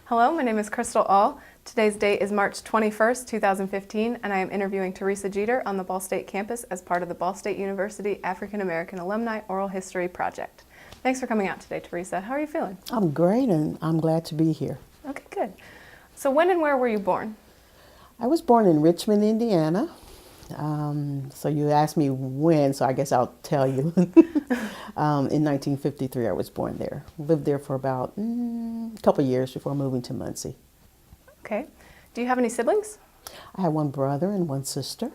Hello, my name is Crystal All. Today's date is March 21st, 2015, and I am interviewing Theresa Jeter on the Ball State campus as part of the Ball State University African American Alumni Oral History Project. Thanks for coming out today, Theresa. How are you feeling? I'm great, and I'm glad to be here. Okay, good. So when and where were you born? I was born in Richmond, Indiana. So you asked me when, so I guess I'll tell you. In 1953, I was born there. Lived there for about a couple of years before moving to Muncie. Okay. Do you have any siblings? I have one brother and one sister.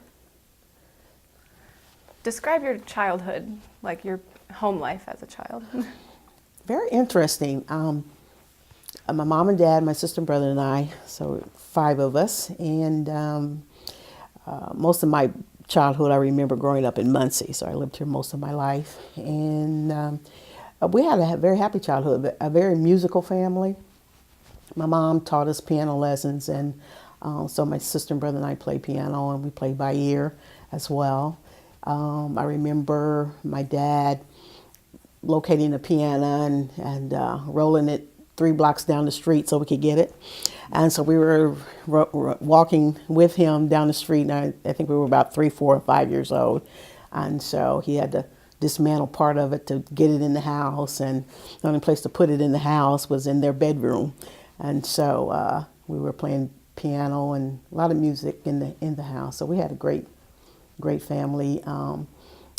Describe your childhood, like your home life as a child. Very interesting. My mom and dad, my sister and brother and I, so 5 of us, and most of my childhood I remember growing up in Muncie, so I lived here most of my life. And we had a very happy childhood, a very musical family. My mom taught us piano lessons, and so my sister and brother and I played piano, and we played by ear as well. I remember my dad locating a piano and rolling it 3 blocks down the street so we could get it. And so we were walking with him down the street, and I think we were about 3, 4, and 5 years old. And so he had to dismantle part of it to get it in the house, and the only place to put it in the house was in their bedroom. And so we were playing piano and a lot of music in the house. So we had a great family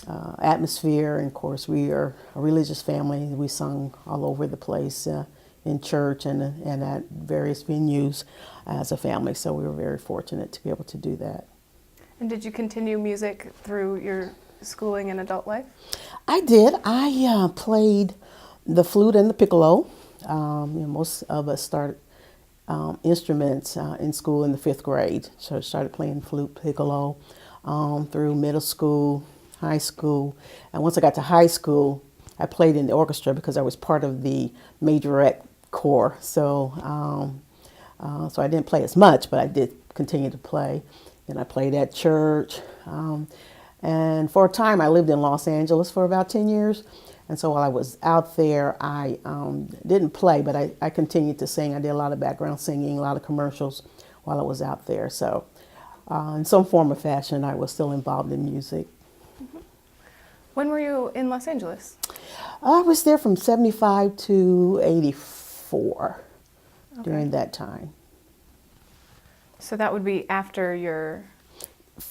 atmosphere. And of course, we are a religious family. We sung all over the place in church and at various venues as a family. So we were very fortunate to be able to do that. And did you continue music through your schooling and adult life? I did. I played the flute and the piccolo. Most of us started instruments in school in the 5th grade. So I started playing flute, piccolo through middle school, high school. And once I got to high school, I played in the orchestra because I was part of the majorette corps. So I didn't play as much, but I did continue to play. And I played at church. And for a time, I lived in Los Angeles for about 10 years. And so while I was out there, I didn't play, but I continued to sing. I did a lot of background singing, a lot of commercials while I was out there. So in some form or fashion, I was still involved in music. Mm-hmm. When were you in Los Angeles? I was there from 75 to 84 during that time. So that would be after your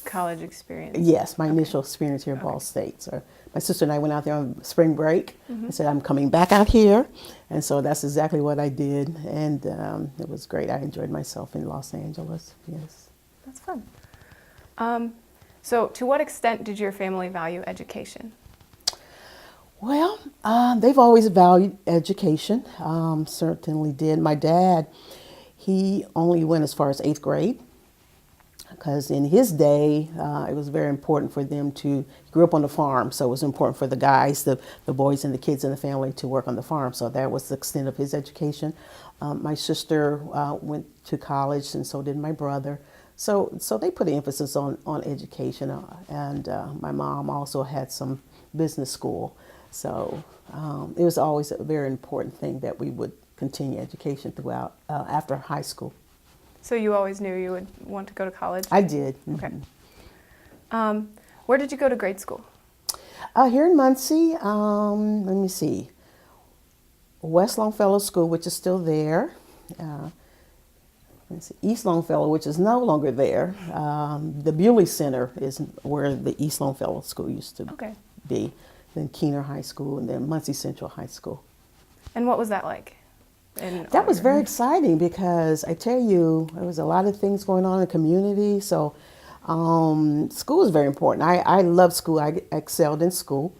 college experience? Yes, my initial experience here at Ball State. So my sister and I went out there on spring break. I said, I'm coming back out here. And so that's exactly what I did. And it was great. I enjoyed myself in Los Angeles. Yes. That's fun. So to what extent did your family value education? Well, they've always valued education. Certainly did. My dad, he only went as far as 8th grade. Because in his day, it was very important for them he grew up on the farm, so it was important for the guys, the boys and the kids in the family to work on the farm. So that was the extent of his education. My sister went to college, and so did my brother. So they put an emphasis on education, and my mom also had some business school. So it was always a very important thing that we would continue education throughout after high school. So you always knew you would want to go to college? I did. Okay. Where did you go to grade school? Here in Muncie, let me see, West Longfellow School, which is still there. East Longfellow, which is no longer there. The Bewley Center is where the East Longfellow School used to be. Then Keener High School, and then Muncie Central High School. And what was that like? That was very exciting because I tell you, there was a lot of things going on in the community. So school is very important. I loved school. I excelled in school.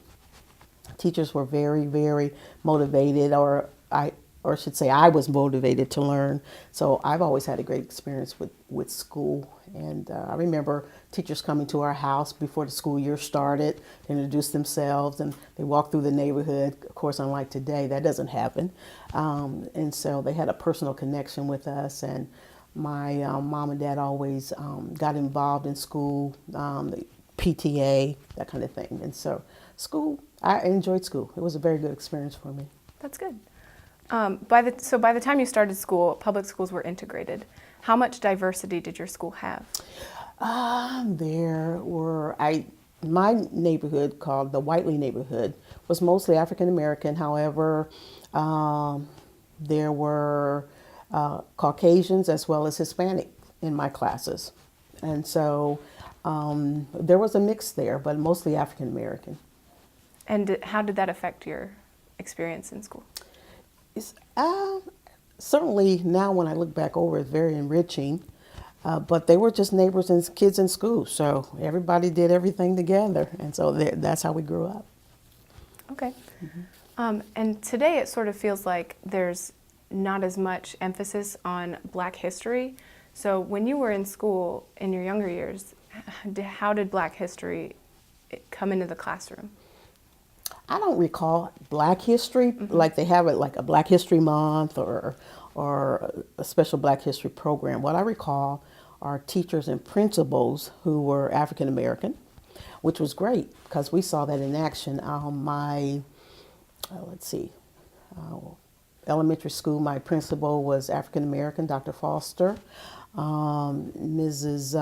Teachers were very, very motivated, or I should say I was motivated to learn. So I've always had a great experience with school. And I remember teachers coming to our house before the school year started to introduce themselves, and they walked through the neighborhood. Of course, unlike today, that doesn't happen. And so they had a personal connection with us, and my mom and dad always got involved in school, the PTA, that kind of thing. And so school, I enjoyed school. It was a very good experience for me. That's good. By the time you started school, public schools were integrated. How much diversity did your school have? My neighborhood, called the Whiteley neighborhood, was mostly African American. However, there were Caucasians as well as Hispanic in my classes. And so there was a mix there, but mostly African American. And how did that affect your experience in school? It's, certainly now when I look back over, it's very enriching. But they were just neighbors and kids in school, so everybody did everything together, and so that's how we grew up. Okay. And today it sort of feels like there's not as much emphasis on Black history. So when you were in school in your younger years, how did Black history come into the classroom? I don't recall Black history, like they have it like a Black History Month or a special Black History program. What I recall are teachers and principals who were African American, which was great because we saw that in action. Elementary school, my principal was African American, Dr. Foster. Mrs.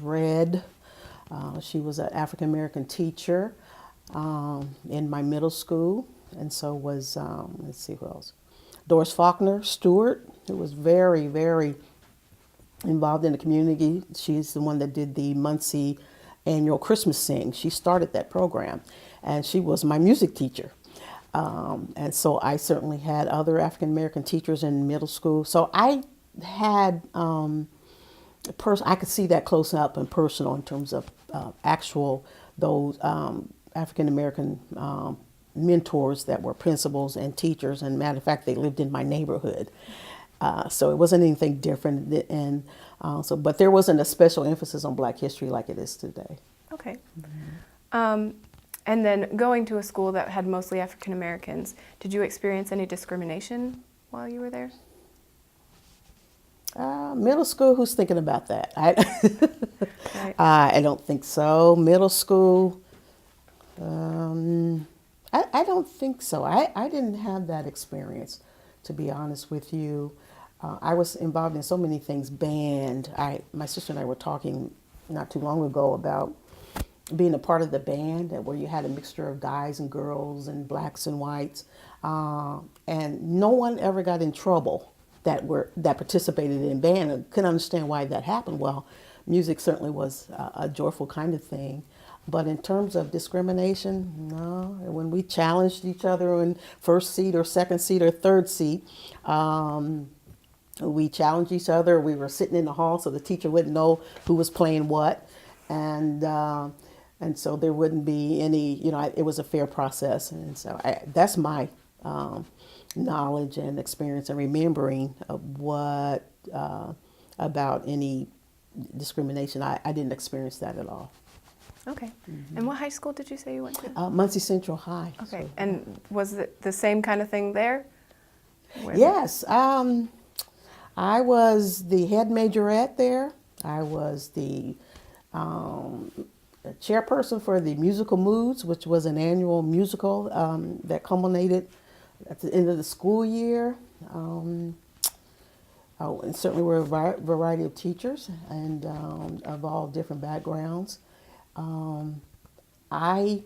Red, she was an African American teacher in my middle school, and so was, let's see who else. Doris Faulkner Stewart, who was very, very involved in the community. She's the one that did the Muncie annual Christmas Sing. She started that program, and she was my music teacher. And so I certainly had other African American teachers in middle school. So I had, I could see that close up and personal in terms of actual those African American mentors that were principals and teachers, and matter of fact, they lived in my neighborhood. So it wasn't anything different, and but there wasn't a special emphasis on Black history like it is today. Okay. And then going to a school that had mostly African Americans, did you experience any discrimination while you were there? Middle school, who's thinking about that? Right. I don't think so. Middle school, I don't think so. I didn't have that experience, to be honest with you. I was involved in so many things. Band. My sister and I were talking not too long ago about being a part of the band, where you had a mixture of guys and girls and blacks and whites, and no one ever got in trouble that participated in band. I couldn't understand why that happened. Well, music certainly was a joyful kind of thing. But in terms of discrimination, no. When we challenged each other in first seat or second seat or third seat, we challenged each other. We were sitting in the hall so the teacher wouldn't know who was playing what. And so there wouldn't be any, it was a fair process. And so that's my knowledge and experience and remembering of what about any discrimination. I didn't experience that at all. Okay. And what high school did you say you went to? Muncie Central High. Okay. So, and was it the same kind of thing there? Yes. I was the head majorette there. I was the chairperson for the Musical Moods, which was an annual musical that culminated at the end of the school year. And certainly we're a variety of teachers and of all different backgrounds. I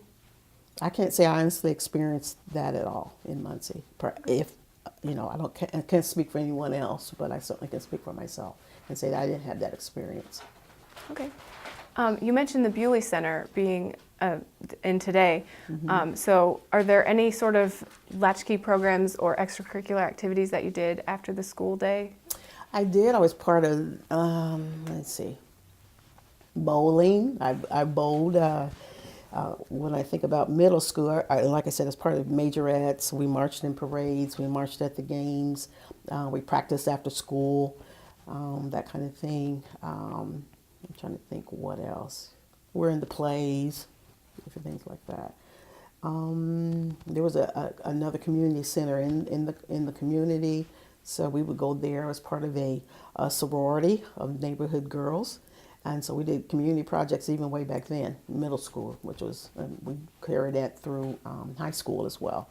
can't say I honestly experienced that at all in Muncie. If I can't speak for anyone else, but I certainly can speak for myself and say that I didn't have that experience. Okay. You mentioned the Bewley Center being in today. So are there any sort of latchkey programs or extracurricular activities that you did after the school day? I did. I was part of, bowling. I bowled. When I think about middle school, like I said, as part of majorettes, we marched in parades, we marched at the games, we practiced after school, that kind of thing. I'm trying to think what else. We're in the plays, different things like that. There was another community center in the community, so we would go there as part of a sorority of neighborhood girls. And so we did community projects even way back then, middle school, which was, we carried that through high school as well.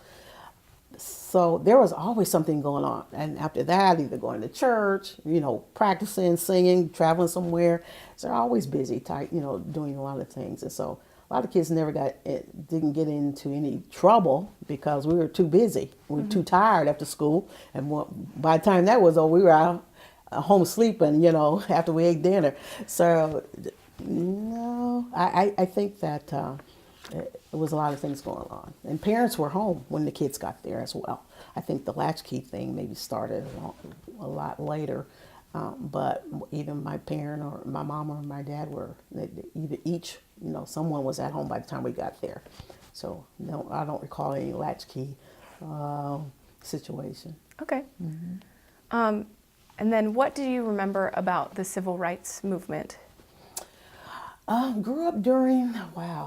So there was always something going on. And after that, either going to church, practicing, singing, traveling somewhere. So they're always busy, tight, doing a lot of things. And so a lot of kids didn't get into any trouble because we were too busy. We were too tired after school. And by the time that was over, we were out home sleeping, after we ate dinner. So, no, I think that there was a lot of things going on. And parents were home when the kids got there as well. I think the latchkey thing maybe started a lot later. But either my parent or my mom or my dad someone was at home by the time we got there. So, no, I don't recall any latchkey situation. Okay. And then what do you remember about the civil rights movement? Grew up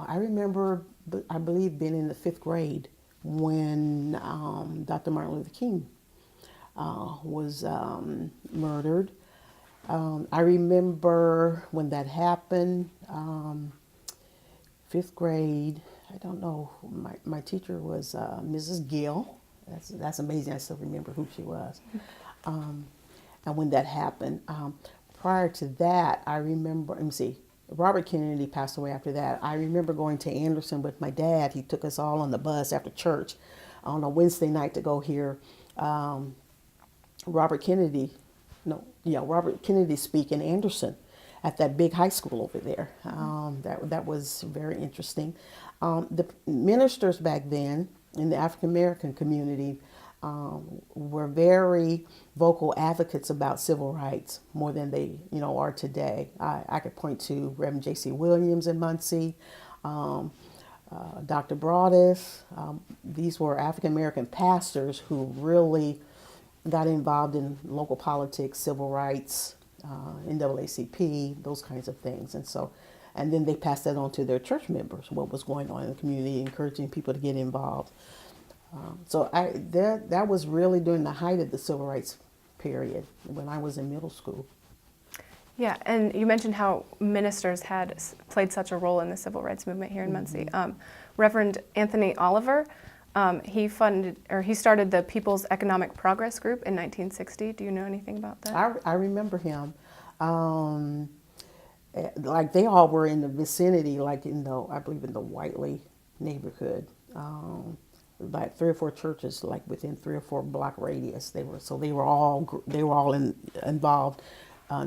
I remember, I believe, being in the 5th grade when Dr. Martin Luther King was murdered. I remember when that happened, 5th grade, I don't know, my teacher was Mrs. Gill. That's amazing, I still remember who she was. And when that happened, prior to that, I remember, Robert Kennedy passed away after that. I remember going to Anderson with my dad. He took us all on the bus after church on a Wednesday night to go hear Robert Kennedy speak in Anderson at that big high school over there. That was very interesting. The ministers back then in the African American community were very vocal advocates about civil rights more than they are today. I could point to Reverend J.C. Williams in Muncie, Dr. Broadus. These were African American pastors who really got involved in local politics, civil rights, NAACP, those kinds of things. And then they passed that on to their church members, what was going on in the community, encouraging people to get involved. So that was really during the height of the civil rights period when I was in middle school. Yeah, and you mentioned how ministers had played such a role in the civil rights movement here in Muncie. Reverend Anthony Oliver, he started the People's Economic Progress Group in 1960. Do you know anything about that? I remember him. Like they all were in the vicinity, like I believe in the Whiteley neighborhood. Like 3 or 4 churches, like within 3 or 4 block radius. They were all involved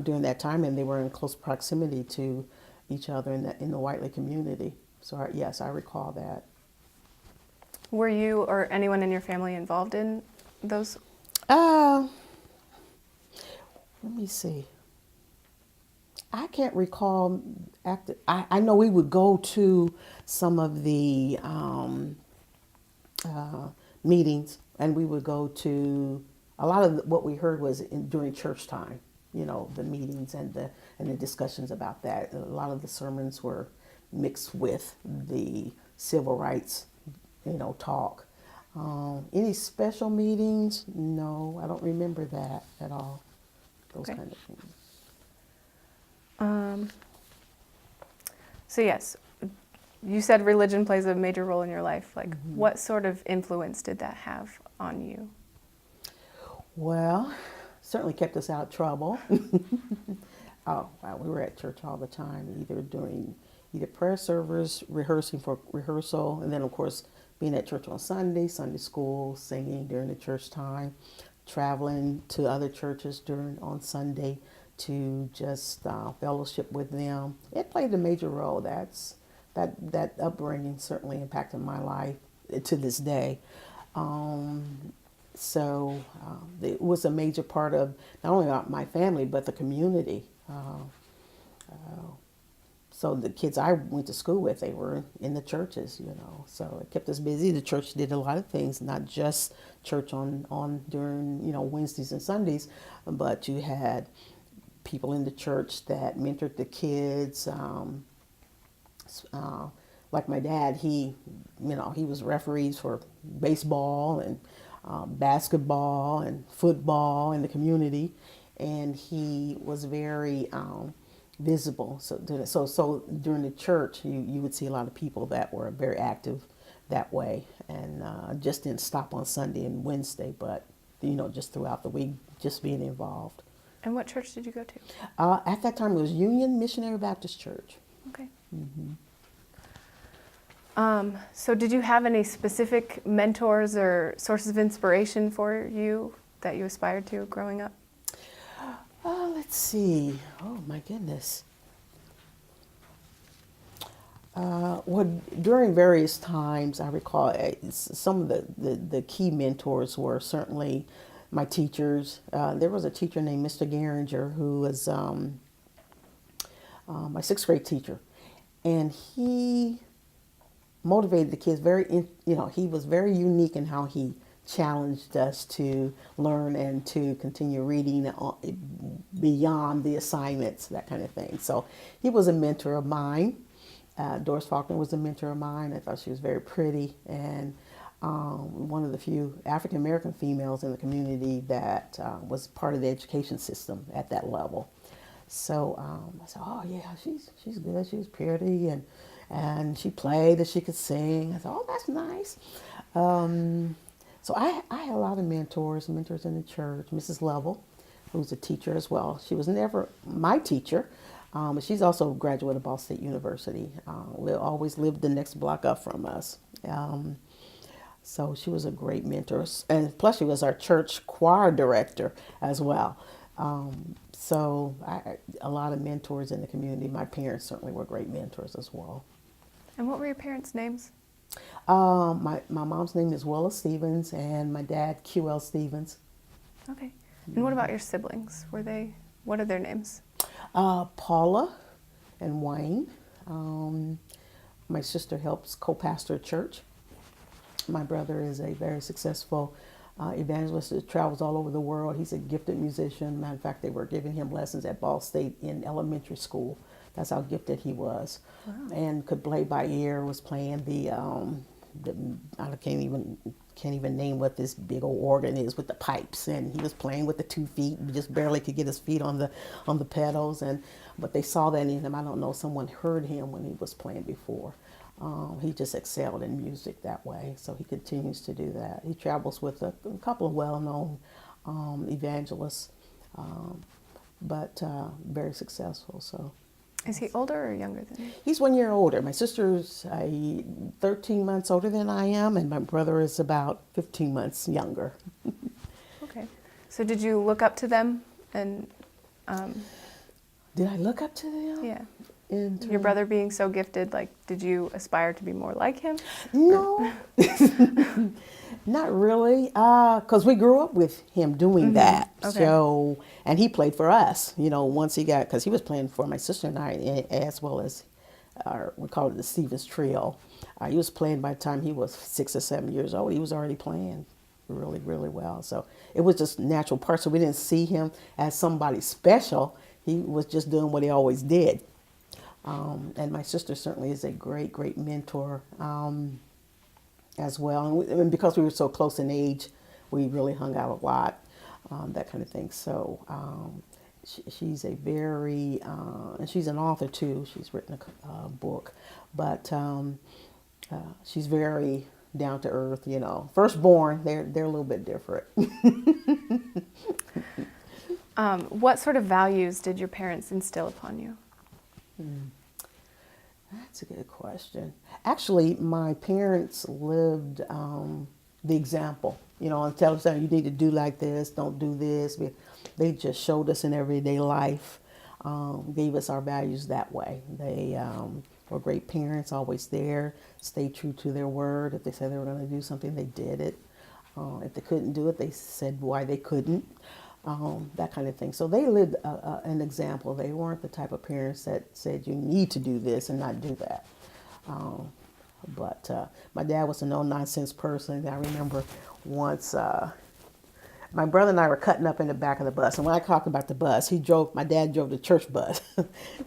during that time, and they were in close proximity to each other in the Whiteley community. So yes, I recall that. Were you or anyone in your family involved in those? Let me see. I can't recall. I know we would go to some of the meetings, and we would go to a lot of what we heard was during church time. The meetings and the discussions about that. A lot of the sermons were mixed with the civil rights, talk. Any special meetings? No, I don't remember that at all. Those kind of things. So yes, you said religion plays a major role in your life. Like, what sort of influence did that have on you? Well, certainly kept us out of trouble. Oh, wow, we were at church all the time, either prayer service, rehearsing for rehearsal, and then of course being at church on Sunday school, singing during the church time, traveling to other churches on Sunday to just fellowship with them. It played a major role. That upbringing certainly impacted my life to this day. So it was a major part of not only my family, but the community. So the kids I went to school with, they were in the churches, So it kept us busy. The church did a lot of things, not just church on during, Wednesdays and Sundays, but you had people in the church that mentored the kids. Like my dad, he was referees for baseball and basketball and football in the community, and he was very visible. So during the church, you would see a lot of people that were very active that way. and just didn't stop on Sunday and Wednesday, but just throughout the week, just being involved. And what church did you go to? At that time, it was Union Missionary Baptist Church. Okay. So did you have any specific mentors or sources of inspiration for you that you aspired to growing up? Let's see. Oh, my goodness. Well, during various times, I recall some of the key mentors were certainly my teachers. There was a teacher named Mr. Geringer who was my sixth grade teacher, and he motivated the kids he was very unique in how he challenged us to learn and to continue reading beyond the assignments, that kind of thing. So he was a mentor of mine. Doris Faulkner was a mentor of mine. I thought she was very pretty, and one of the few African American females in the community that was part of the education system at that level. So I said, oh yeah, she's good. She was pretty, and she played and she could sing. I said, oh, that's nice. So I had a lot of mentors in the church. Mrs. Lovell, who's a teacher as well. She was never my teacher, but she's also a graduate of Ball State University. We always lived the next block up from us. So she was a great mentor. And plus she was our church choir director as well. So a lot of mentors in the community. My parents certainly were great mentors as well. And what were your parents' names? My mom's name is Willa Stevens, and my dad, QL Stevens. Okay. And what about your siblings? What are their names? Paula and Wayne. My sister helps co-pastor a church. My brother is a very successful evangelist that travels all over the world. He's a gifted musician. Matter of fact, they were giving him lessons at Ball State in elementary school. That's how gifted he was. Wow. And could play by ear, was playing I can't even name what this big old organ is with the pipes, and he was playing with the 2 feet. He just barely could get his feet on the pedals, but they saw that in him. I don't know, someone heard him when he was playing before. He just excelled in music that way, so he continues to do that. He travels with a couple of well-known evangelists, but very successful. So. Is he older or younger than you? He's 1 year older. My sister's 13 months older than I am, and my brother is about 15 months younger. Okay. So did you look up to them? And did I look up to them? Yeah. Your brother being so gifted, did you aspire to be more like him? No, not really, because we grew up with him doing that. Okay. So, and he played for us, once because he was playing for my sister and I, as well as we call it the Stevens Trio. He was playing by the time he was 6 or 7 years old. He was already playing really, really well. So it was just natural part. So we didn't see him as somebody special. He was just doing what he always did. And my sister certainly is a great, great mentor as well. And because we were so close in age, we really hung out a lot, that kind of thing. So she's a very, and she's an author too. She's written a book, but she's very down to earth. Firstborn, they're a little bit different. What sort of values did your parents instill upon you? That's a good question. Actually, my parents lived the example. And tell us that you need to do like this, don't do this. They just showed us in everyday life, gave us our values that way. They were great parents, always there, stayed true to their word. If they said they were going to do something, they did it. If they couldn't do it, they said why they couldn't. That kind of thing. So they lived an example. They weren't the type of parents that said you need to do this and not do that. But my dad was a no-nonsense person. I remember once my brother and I were cutting up in the back of the bus. And when I talk about the bus, my dad drove the church bus.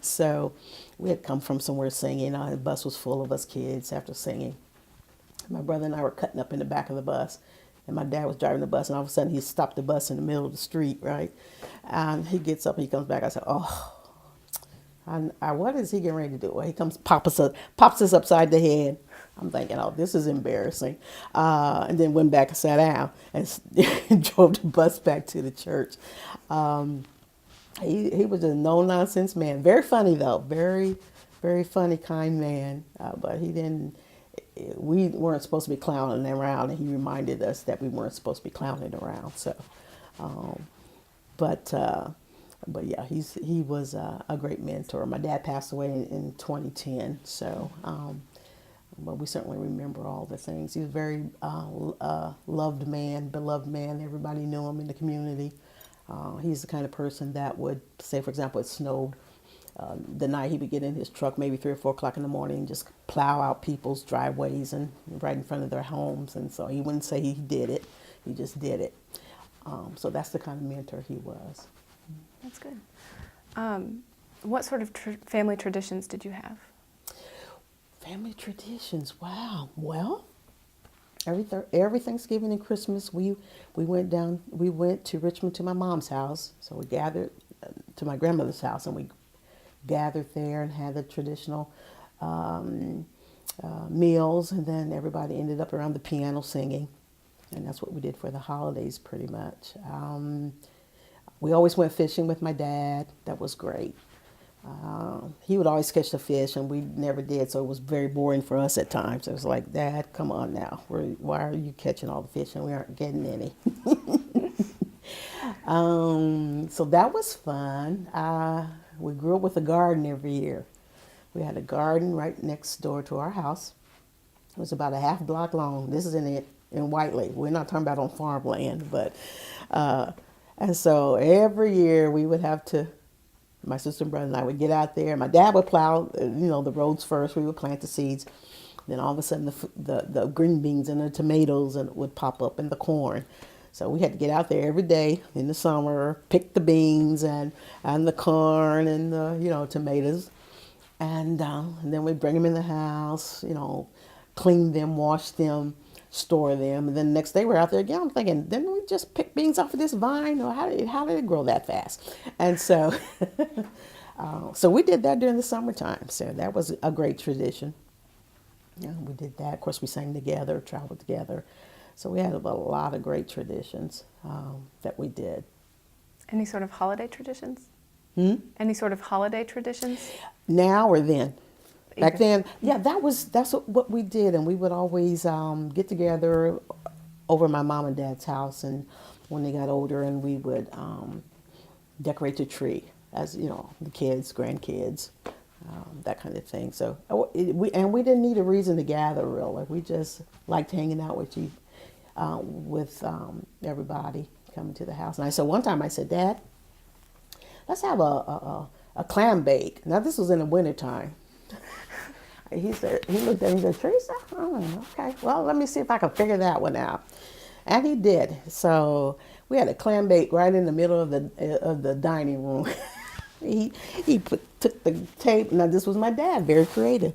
So we had come from somewhere singing. The bus was full of us kids after singing. My brother and I were cutting up in the back of the bus. And my dad was driving the bus, and all of a sudden he stopped the bus in the middle of the street, right? And he gets up and he comes back. I said, what is he getting ready to do? Well, he comes, pops us upside the head. I'm thinking, oh, this is embarrassing. And then went back and sat down and drove the bus back to the church. He was a no-nonsense man. Very funny, though. Very, very funny, kind man. But he didn't, we weren't supposed to be clowning around, and he reminded us that we weren't supposed to be clowning around. So, um, but yeah, he was a great mentor. My dad passed away in 2010, so but we certainly remember all the things. He was a very loved man, beloved man. Everybody knew him in the community. He's the kind of person that would say, for example, it snowed. The night he would get in his truck, maybe 3 or 4 o'clock in the morning, and just plow out people's driveways and right in front of their homes. And so he wouldn't say he did it; he just did it. So that's the kind of mentor he was. That's good. What sort of family traditions did you have? Family traditions. Wow. Well, every Thanksgiving and Christmas, we went to Richmond to my mom's house. So we gathered to my grandmother's house, and we gathered there and had the traditional meals, and then everybody ended up around the piano singing, and that's what we did for the holidays pretty much. We always went fishing with my dad. That was great. He would always catch the fish, and we never did, so it was very boring for us at times. It was like, Dad, come on now. Why are you catching all the fish and we aren't getting any? So that was fun. We grew up with a garden every year. We had a garden right next door to our house. It was about a half block long. This is in Whiteley. We're not talking about on farmland, but and so every year we would have to, my sister and brother and I would get out there. My dad would plow, the roads first. We would plant the seeds. Then all of a sudden the green beans and the tomatoes would pop up, and the corn. So we had to get out there every day in the summer, pick the beans and the corn and the tomatoes, and then we'd bring them in the house, clean them, wash them, store them, and then the next day we're out there again. I'm thinking, didn't we just pick beans off of this vine, or how did it grow that fast? And so, so we did that during the summertime. So that was a great tradition. Yeah, we did that. Of course, we sang together, traveled together. So we had a lot of great traditions that we did. Any sort of holiday traditions? Any sort of holiday traditions? Now or then? Back then, yeah, that's what we did, and we would always get together over my mom and dad's house, and when they got older, and we would decorate the tree, as the kids, grandkids, that kind of thing. So we didn't need a reason to gather, really. We just liked hanging out with everybody coming to the house. And so one time I said, Dad, let's have a clam bake. Now this was in the wintertime. He looked at me and said, Theresa? Oh, okay. Well, let me see if I can figure that one out. And he did. So we had a clam bake right in the middle of the dining room. He took the tape. Now this was my dad, very creative.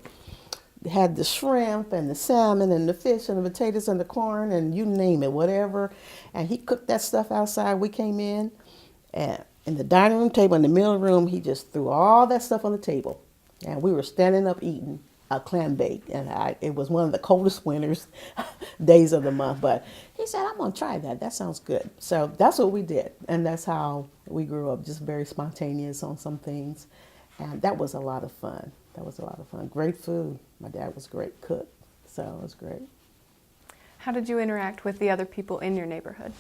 Had the shrimp and the salmon and the fish and the potatoes and the corn and you name it, whatever. And he cooked that stuff outside. We came in, and in the dining room table, in the middle of the room, he just threw all that stuff on the table. And we were standing up eating a clam bake. And it was one of the coldest winters days of the month. But he said, I'm going to try that. That sounds good. So that's what we did. And that's how we grew up, just very spontaneous on some things. And that was a lot of fun. Great food. My dad was a great cook, so it was great. How did you interact with the other people in your neighborhood?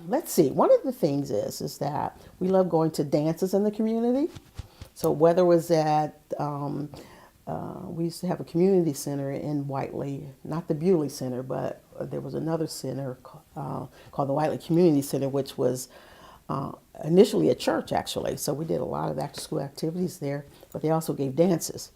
Let's see. One of the things is that we love going to dances in the community. So whether it was at, we used to have a community center in Whiteley, not the Bewley Center, but there was another center called the Whiteley Community Center, which was initially a church, actually. So we did a lot of after-school activities there, but they also gave dances.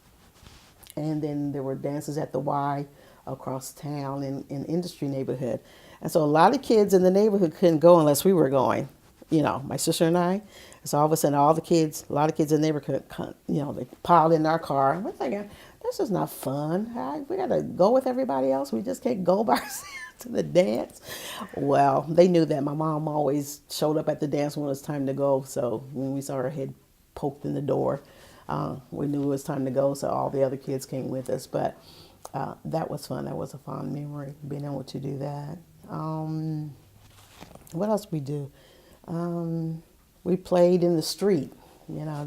And then there were dances at the Y across town in Industry neighborhood. And so a lot of kids in the neighborhood couldn't go unless we were going, my sister and I. So all of a sudden, a lot of kids in the neighborhood, they piled in our car. And we're thinking, this is not fun. We got to go with everybody else. We just can't go by ourselves to the dance. Well, they knew that. My mom always showed up at the dance when it was time to go. So when we saw her head poked in the door, We knew it was time to go, so all the other kids came with us. But that was fun. That was a fond memory, being able to do that. What else we do? We played in the street. You know,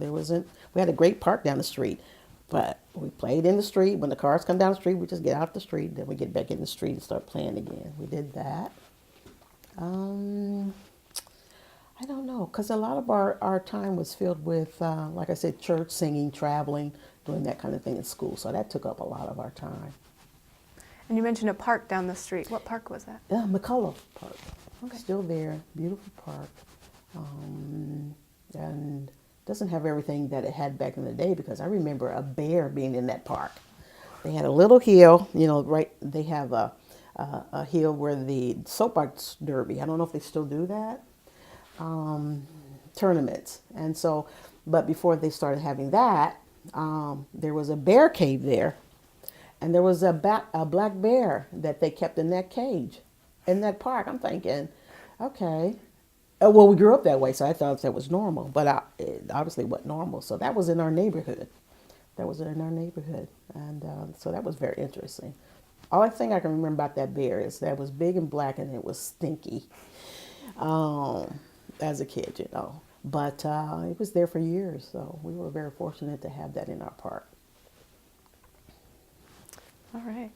we had a great park down the street, but we played in the street. When the cars come down the street, we just get out the street, then we get back in the street and start playing again. We did that. I don't know, because a lot of our time was filled with, like I said, church, singing, traveling, doing that kind of thing in school. So that took up a lot of our time. And you mentioned a park down the street. What park was that? Yeah, McCullough Park. Okay. Still there. Beautiful park. And doesn't have everything that it had back in the day, because I remember a bear being in that park. They had a little hill, you know, right, they have a hill where the soapbox derby, I don't know if they still do that, tournaments. And so, but before they started having that, there was a bear cave there. And there was a black bear that they kept in that cage, in that park. I'm thinking, okay. Well, we grew up that way, so I thought that was normal. But it obviously wasn't normal. So that was in our neighborhood. And so that was very interesting. Only thing I can remember about that bear is that it was big and black and it was stinky as a kid, you know. But it was there for years, so we were very fortunate to have that in our park. All right.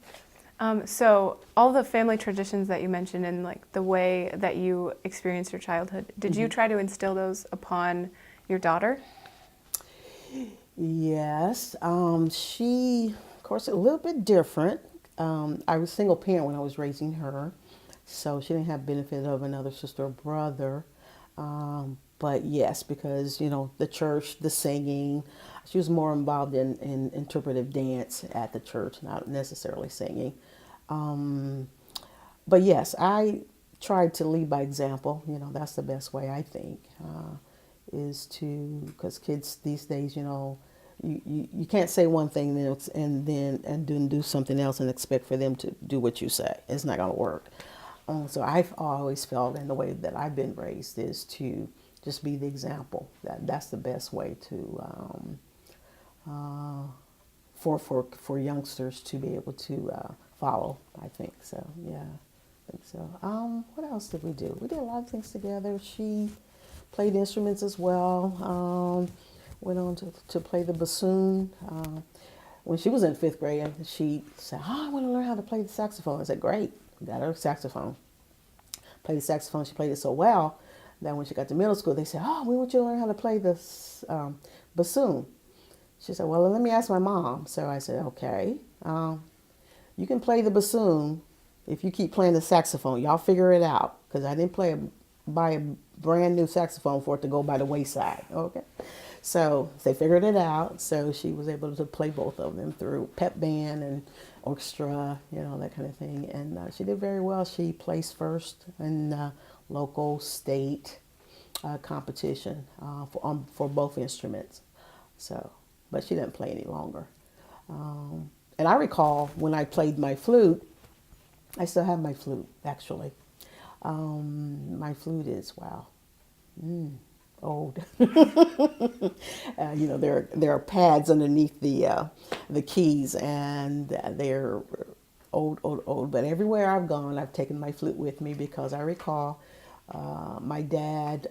So all the family traditions that you mentioned and like the way that you experienced your childhood, did you try to instill those upon your daughter? Yes. She, of course, a little bit different. I was single parent when I was raising her, so she didn't have benefit of another sister or brother. But yes, because, you know, the church, the singing, she was more involved in interpretive dance at the church, not necessarily singing. But yes, I tried to lead by example. You know, that's the best way, I think, is to, because kids these days, you know, you can't say one thing and then do something else and expect for them to do what you say. It's not going to work. So I've always felt, in the way that I've been raised, is to just be the example. That's the best way to for youngsters to be able to follow. I think so. Yeah, I think so. What else did we do? We did a lot of things together. She played instruments as well. Went on to play the bassoon. When she was in 5th grade, she said, "Oh, I want to learn how to play the saxophone." I said, "Great." Got her a saxophone. Played the saxophone. She played it so well that when she got to middle school, they said, "Oh, we want you to learn how to play the bassoon." She said, "Well, let me ask my mom." So I said, "Okay, you can play the bassoon if you keep playing the saxophone. Y'all figure it out, because I didn't buy a brand new saxophone for it to go by the wayside." Okay. So they figured it out. So she was able to play both of them through pep band and orchestra, you know, that kind of thing. And she did very well. She placed first in local, state competition for both instruments. So, but she didn't play any longer. And I recall when I played my flute, I still have my flute, actually. My flute is, wow, old. You know, there are pads underneath the keys, and they're old. But everywhere I've gone, I've taken my flute with me, because I recall my dad,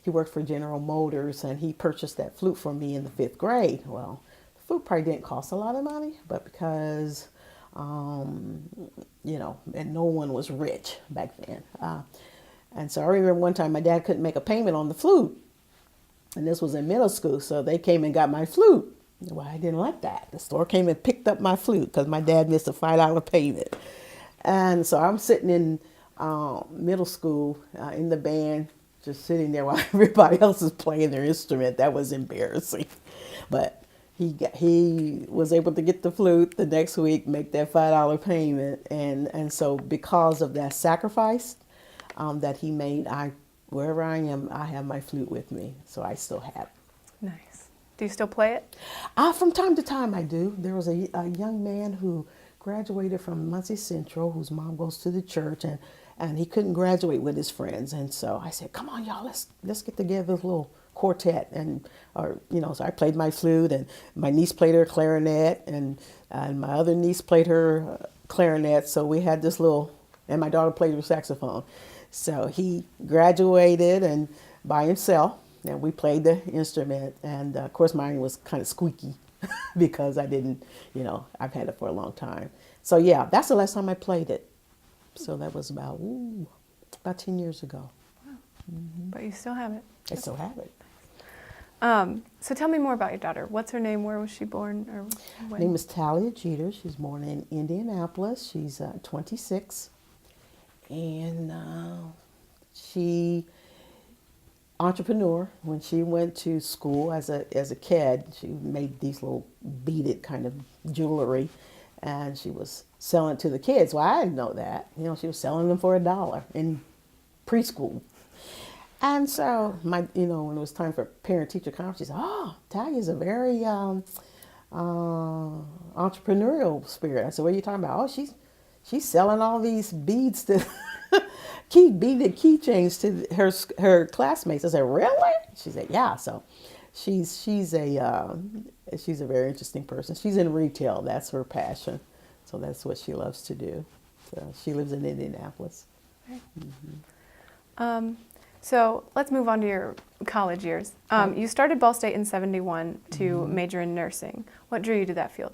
he worked for General Motors, and he purchased that flute for me in the 5th grade. Well, the flute probably didn't cost a lot of money, but because, you know, and no one was rich back then. And so I remember one time my dad couldn't make a payment on the flute. And this was in middle school, so they came and got my flute. Well, I didn't like that. The store came and picked up my flute because my dad missed a $5 payment. And so I'm sitting in middle school in the band, just sitting there while everybody else is playing their instrument. That was embarrassing. But he was able to get the flute the next week, make that $5 payment. And so because of that sacrifice that he made, wherever I am, I have my flute with me. So I still have it. Nice. Do you still play it? From time to time I do. There was a young man who graduated from Muncie Central, whose mom goes to the church, and he couldn't graduate with his friends. And so I said, "Come on, y'all, let's get together this little quartet, and or so I played my flute, and my niece played her clarinet, and my other niece played her clarinet. So we had this little, and my daughter played her saxophone. So he graduated and by himself, and we played the instrument, and of course mine was kind of squeaky because I didn't, I've had it for a long time. So yeah, that's the last time I played it. So that was about 10 years ago. Wow. Mm-hmm. But you still have it. I still have it. So tell me more about your daughter. What's her name? Where was she born? Or when? Her name is Talia Jeter. She's born in Indianapolis. She's 26. And she entrepreneur. When she went to school as a kid, she made these little beaded kind of jewelry, and she was selling it to the kids. Well, I didn't know that. She was selling them for $1 in preschool. And so when it was time for parent-teacher conference, she said, "Oh, Talia's a very entrepreneurial spirit." I said, "What are you talking about?" "Oh, she's selling all these beads to beaded keychains to her classmates." I said, "Really?" She said, "Yeah." So she's a very interesting person. She's in retail. That's her passion. So that's what she loves to do. So she lives in Indianapolis. Right. Mm-hmm. So let's move on to your college years. You started Ball State in '71 to major in nursing. What drew you to that field?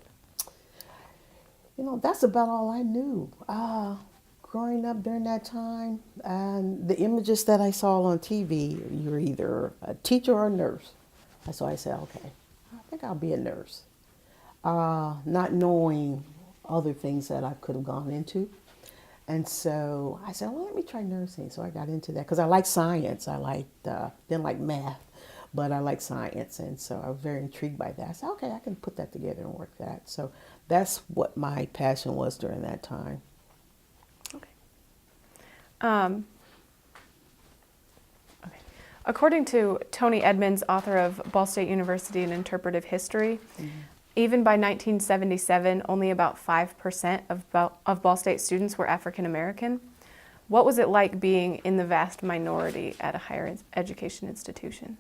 That's about all I knew. Growing up during that time, and the images that I saw on TV, you're either a teacher or a nurse. So I said, okay, I think I'll be a nurse. Not knowing other things that I could have gone into. And so I said, well, let me try nursing. So I got into that because I like science. I didn't like math, but I like science. And so I was very intrigued by that. I said, okay, I can put that together and work that. So that's what my passion was during that time. Okay. According to Tony Edmonds, author of Ball State University and Interpretive History, even by 1977, only about 5% of Ball State students were African American. What was it like being in the vast minority at a higher education institution?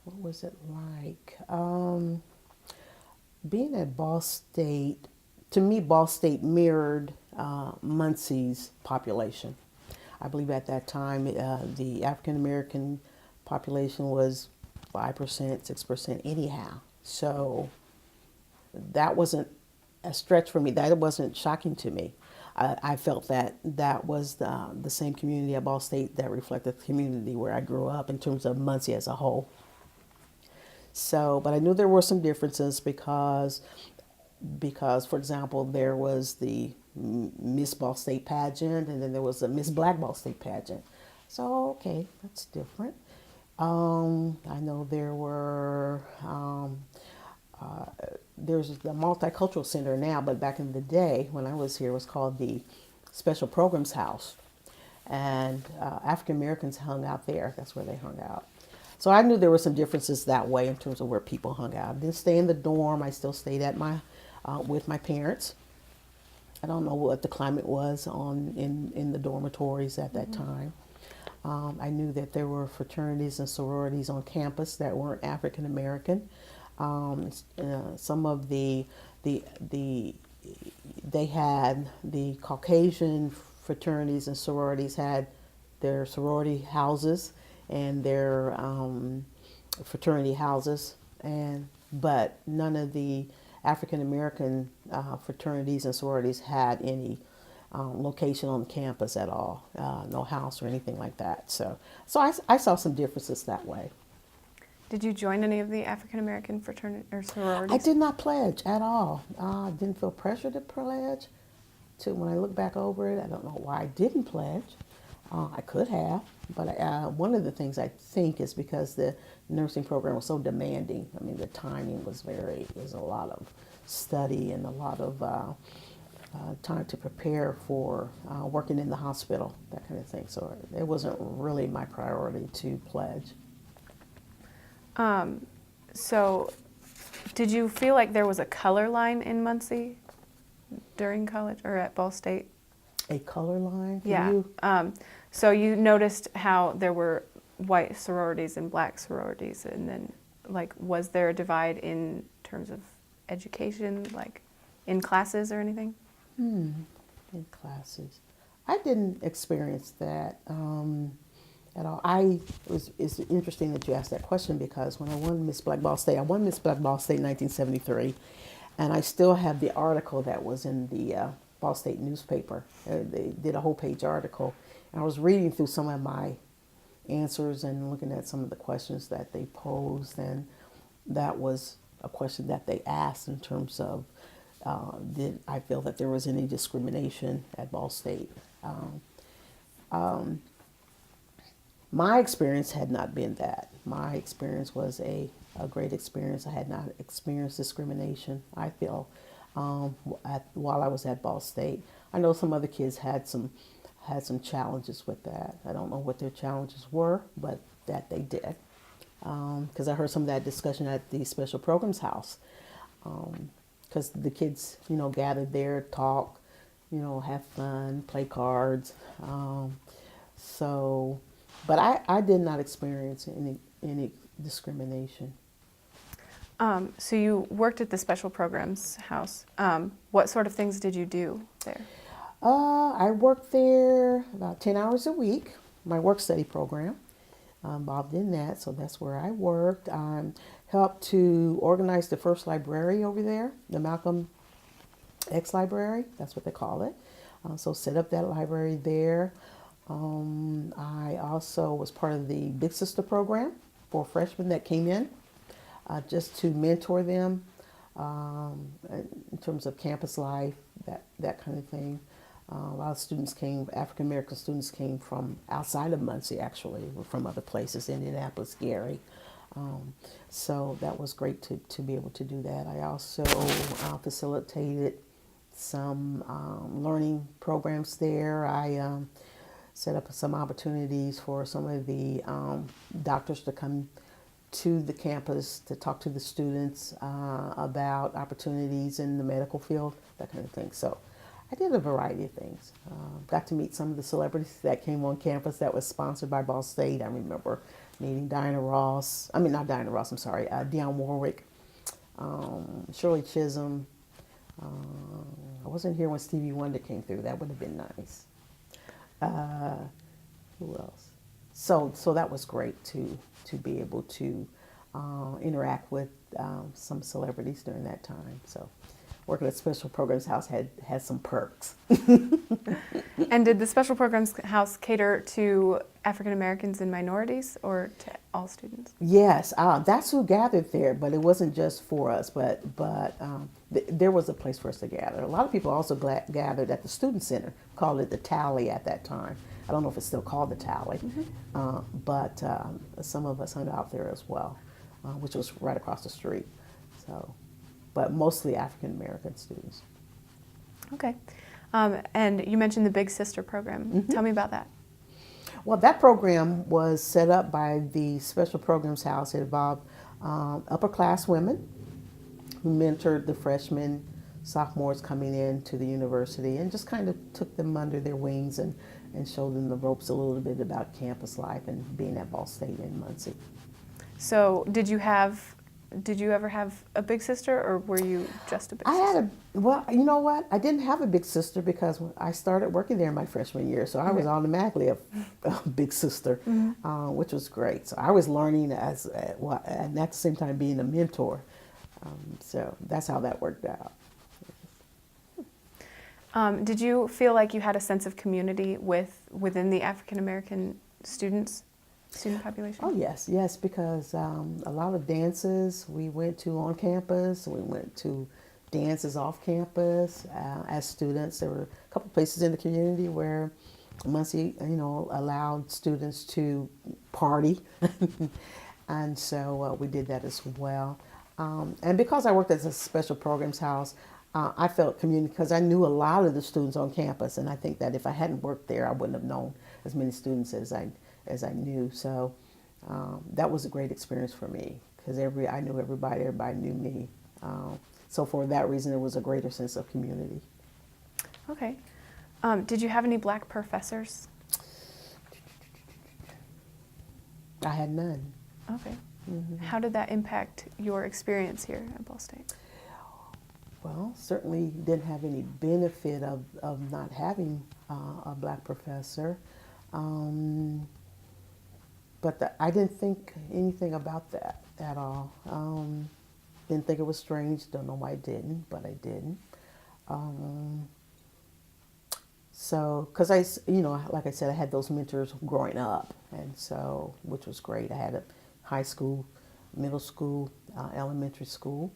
What was it like? Being at Ball State, to me, Ball State mirrored Muncie's population. I believe at that time the African American population was 5%, 6% anyhow. So that wasn't a stretch for me. That wasn't shocking to me. I felt that was the same community at Ball State that reflected the community where I grew up in terms of Muncie as a whole. So, but I knew there were some differences because, for example, there was the Miss Ball State pageant, and then there was a Miss Black Ball State pageant. So, okay, that's different. I know there were, there's the Multicultural Center now, but back in the day when I was here, it was called the Special Programs House. And African Americans hung out there. That's where they hung out. So I knew there were some differences that way in terms of where people hung out. I didn't stay in the dorm. I still stayed at with my parents. I don't know what the climate was in the dormitories at that time. I knew that there were fraternities and sororities on campus that weren't African American. Some of they had the Caucasian fraternities and sororities had their sorority houses and their fraternity houses, but none of the African American fraternities and sororities had any location on campus at all, no house or anything like that. So I saw some differences that way. Did you join any of the African American fraternity or sororities? I did not pledge at all. I didn't feel pressure to pledge. When I look back over it, I don't know why I didn't pledge. I could have, but one of the things I think is because the nursing program was so demanding. I mean, the timing was a lot of study and a lot of time to prepare for working in the hospital, that kind of thing. So it wasn't really my priority to pledge. So did you feel like there was a color line in Muncie during college or at Ball State? A color line? Yeah. So you noticed how there were white sororities and black sororities, and then like was there a divide in terms of education, like in classes or anything? In classes, I didn't experience that at all. It's interesting that you asked that question because when I won Miss Black Ball State, I won Miss Black Ball State in 1973, and I still have the article that was in the Ball State newspaper. They did a whole page article, and I was reading through some of my answers and looking at some of the questions that they posed, and that was a question that they asked in terms of did I feel that there was any discrimination at Ball State. My experience had not been that. My experience was a great experience. I had not experienced discrimination, I feel, while I was at Ball State. I know some other kids had some challenges with that. I don't know what their challenges were, but that they did. Because I heard some of that discussion at the Special Programs House. Because the kids, gathered there, talk, have fun, play cards. But I did not experience any discrimination. So you worked at the Special Programs House. What sort of things did you do there? I worked there about 10 hours a week, my work-study program. I'm involved in that, so that's where I worked. Helped to organize the first library over there, the Malcolm X Library, that's what they call it. So set up that library there. I also was part of the Big Sister program for freshmen that came in, just to mentor them in terms of campus life, that kind of thing. A lot of students came, African American students came from outside of Muncie, actually, from other places, Indianapolis, Gary. So that was great to be able to do that. I also facilitated some learning programs there. I set up some opportunities for some of the doctors to come to the campus to talk to the students about opportunities in the medical field, that kind of thing. So I did a variety of things. Got to meet some of the celebrities that came on campus that was sponsored by Ball State. I remember meeting Diana Ross. I mean, not Diana Ross, I'm sorry. Dionne Warwick, Shirley Chisholm. I wasn't here when Stevie Wonder came through. That would have been nice. Who else? So that was great to be able to interact with some celebrities during that time. So working at Special Programs House had some perks. And did the Special Programs House cater to African Americans and minorities, or to all students? Yes, that's who gathered there, but it wasn't just for us, but there was a place for us to gather. A lot of people also gathered at the Student Center, called it the Tally at that time. I don't know if it's still called the Tally, but some of us hung out there as well, which was right across the street. So, but mostly African American students. Okay. And you mentioned the Big Sister program. Tell me about that. Well, that program was set up by the Special Programs House. It involved upper class women who mentored the freshmen, sophomores coming into the university, and just kind of took them under their wings and showed them the ropes a little bit about campus life and being at Ball State in Muncie. So did you ever have a big sister, or were you just a big sister? Well, you know what? I didn't have a big sister because I started working there my freshman year, so I was automatically a big sister, which was great. So I was learning and at the same time being a mentor. So that's how that worked out. Did you feel like you had a sense of community within the African American student population? Oh yes, because a lot of dances we went to on campus. We went to dances off campus as students. There were a couple places in the community where Muncie, allowed students to party, and so we did that as well. And because I worked at a Special Programs House, I felt community because I knew a lot of the students on campus, and I think that if I hadn't worked there, I wouldn't have known as many students as I knew. So that was a great experience for me because I knew everybody knew me. So for that reason, there was a greater sense of community. Okay. Did you have any black professors? I had none. Okay. How did that impact your experience here at Ball State? Well, certainly didn't have any benefit of not having a black professor. But I didn't think anything about that at all. Didn't think it was strange. Don't know why I didn't, but I didn't. So, because like I said, I had those mentors growing up, and so, which was great. I had a high school, middle school, elementary school.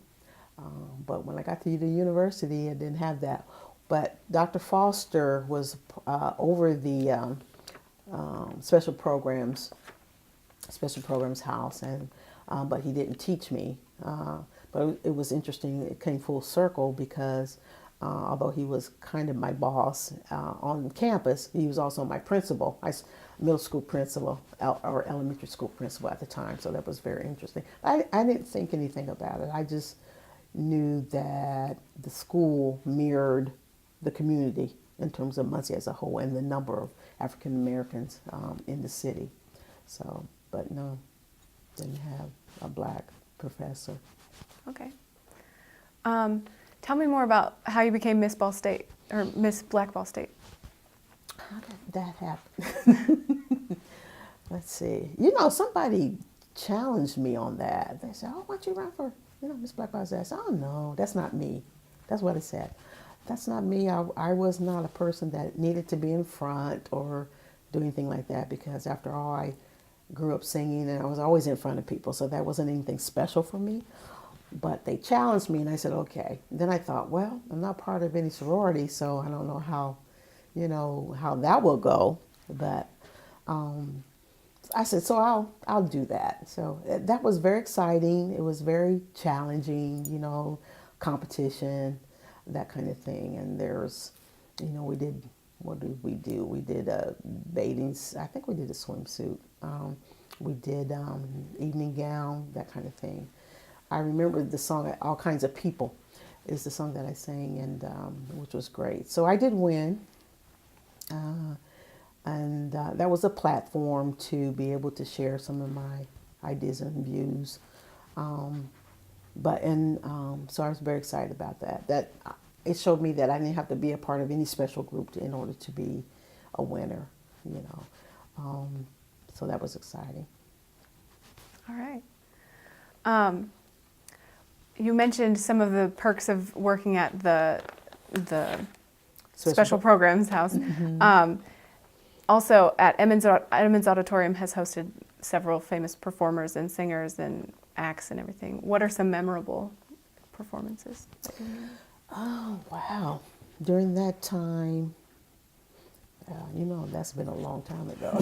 But when I got to the university, I didn't have that. But Dr. Foster was over the special programs house, and but he didn't teach me. But it was interesting. It came full circle because although he was kind of my boss on campus, he was also my principal, middle school principal or elementary school principal at the time. So that was very interesting. I didn't think anything about it. I just knew that the school mirrored the community in terms of Muncie as a whole and the number of African Americans in the city. So, but no, didn't have a black professor. Okay. Tell me more about how you became Miss Ball State, or Miss Black Ball State. How did that happen? Let's see. Somebody challenged me on that. They said, "Oh, why don't you run for, Miss Black Ball State?" I said, "Oh no, that's not me." That's what I said. That's not me. I was not a person that needed to be in front or do anything like that, because after all, I grew up singing and I was always in front of people, so that wasn't anything special for me. But they challenged me and I said, okay. Then I thought, well, I'm not part of any sorority, so I don't know how that will go. But I said, so I'll do that. So that was very exciting. It was very challenging, competition, that kind of thing. And there's, what did we do? We did a bathing, I think we did a swimsuit. We did evening gown, that kind of thing. I remember the song "All Kinds of People" is the song that I sang, and which was great. So I did win, and that was a platform to be able to share some of my ideas and views. So I was very excited about that. That it showed me that I didn't have to be a part of any special group in order to be a winner. So that was exciting. All right. You mentioned some of the perks of working at the special programs house. Also, at Emmons Auditorium has hosted several famous performers and singers and acts and everything. What are some memorable performances? Oh, wow. During that time, that's been a long time ago.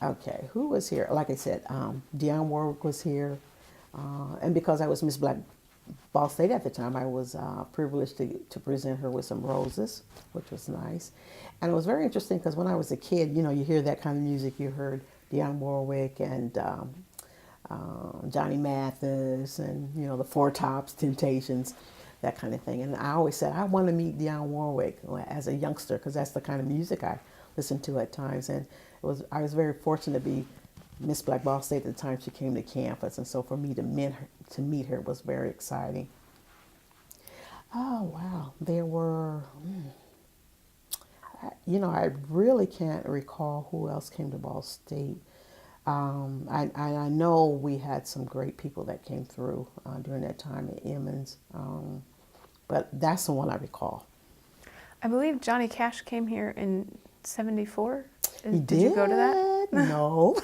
Okay, who was here? Like I said, Dionne Warwick was here. And because I was Miss Black Ball State at the time, I was privileged to present her with some roses, which was nice. And it was very interesting because when I was a kid, you hear that kind of music. You heard Dionne Warwick and Johnny Mathis and, the Four Tops, Temptations, that kind of thing. And I always said, I want to meet Dionne Warwick as a youngster because that's the kind of music I listened to at times. And I was very fortunate to be Miss Black Ball State at the time she came to campus. And so for me to meet her was very exciting. Oh, wow. There were, I really can't recall who else came to Ball State. I know we had some great people that came through during that time at Emmons, but that's the one I recall. I believe Johnny Cash came here in '74. He did? Did you go to that? No.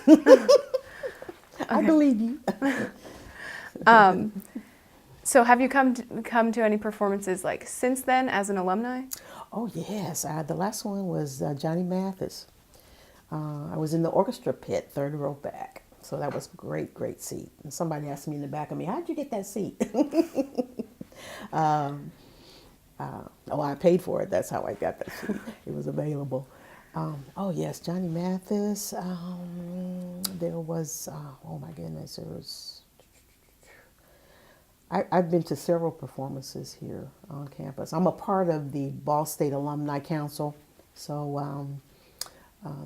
I believe you. So have you come to any performances like since then as an alumni? Oh, yes. The last one was Johnny Mathis. I was in the orchestra pit, third row back. So that was a great, great seat. And somebody asked me in the back of me, how'd you get that seat? I paid for it. That's how I got that seat. It was available. Oh, yes, Johnny Mathis. There was, oh my goodness, I've been to several performances here on campus. I'm a part of the Ball State Alumni Council. So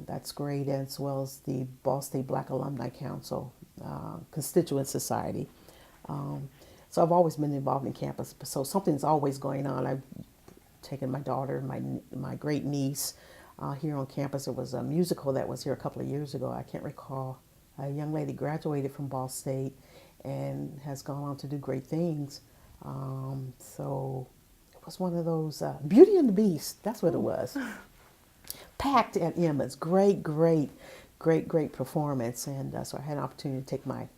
That's great, as well as the Ball State Black Alumni Council, Constituent Society. So I've always been involved in campus, so something's always going on. I've taken my daughter, my great niece here on campus. There was a musical that was here a couple of years ago. I can't recall. A young lady graduated from Ball State and has gone on to do great things. So it was one of those Beauty and the Beast. That's what it was. Packed at Emma's. Great performance. And so I had an opportunity to take my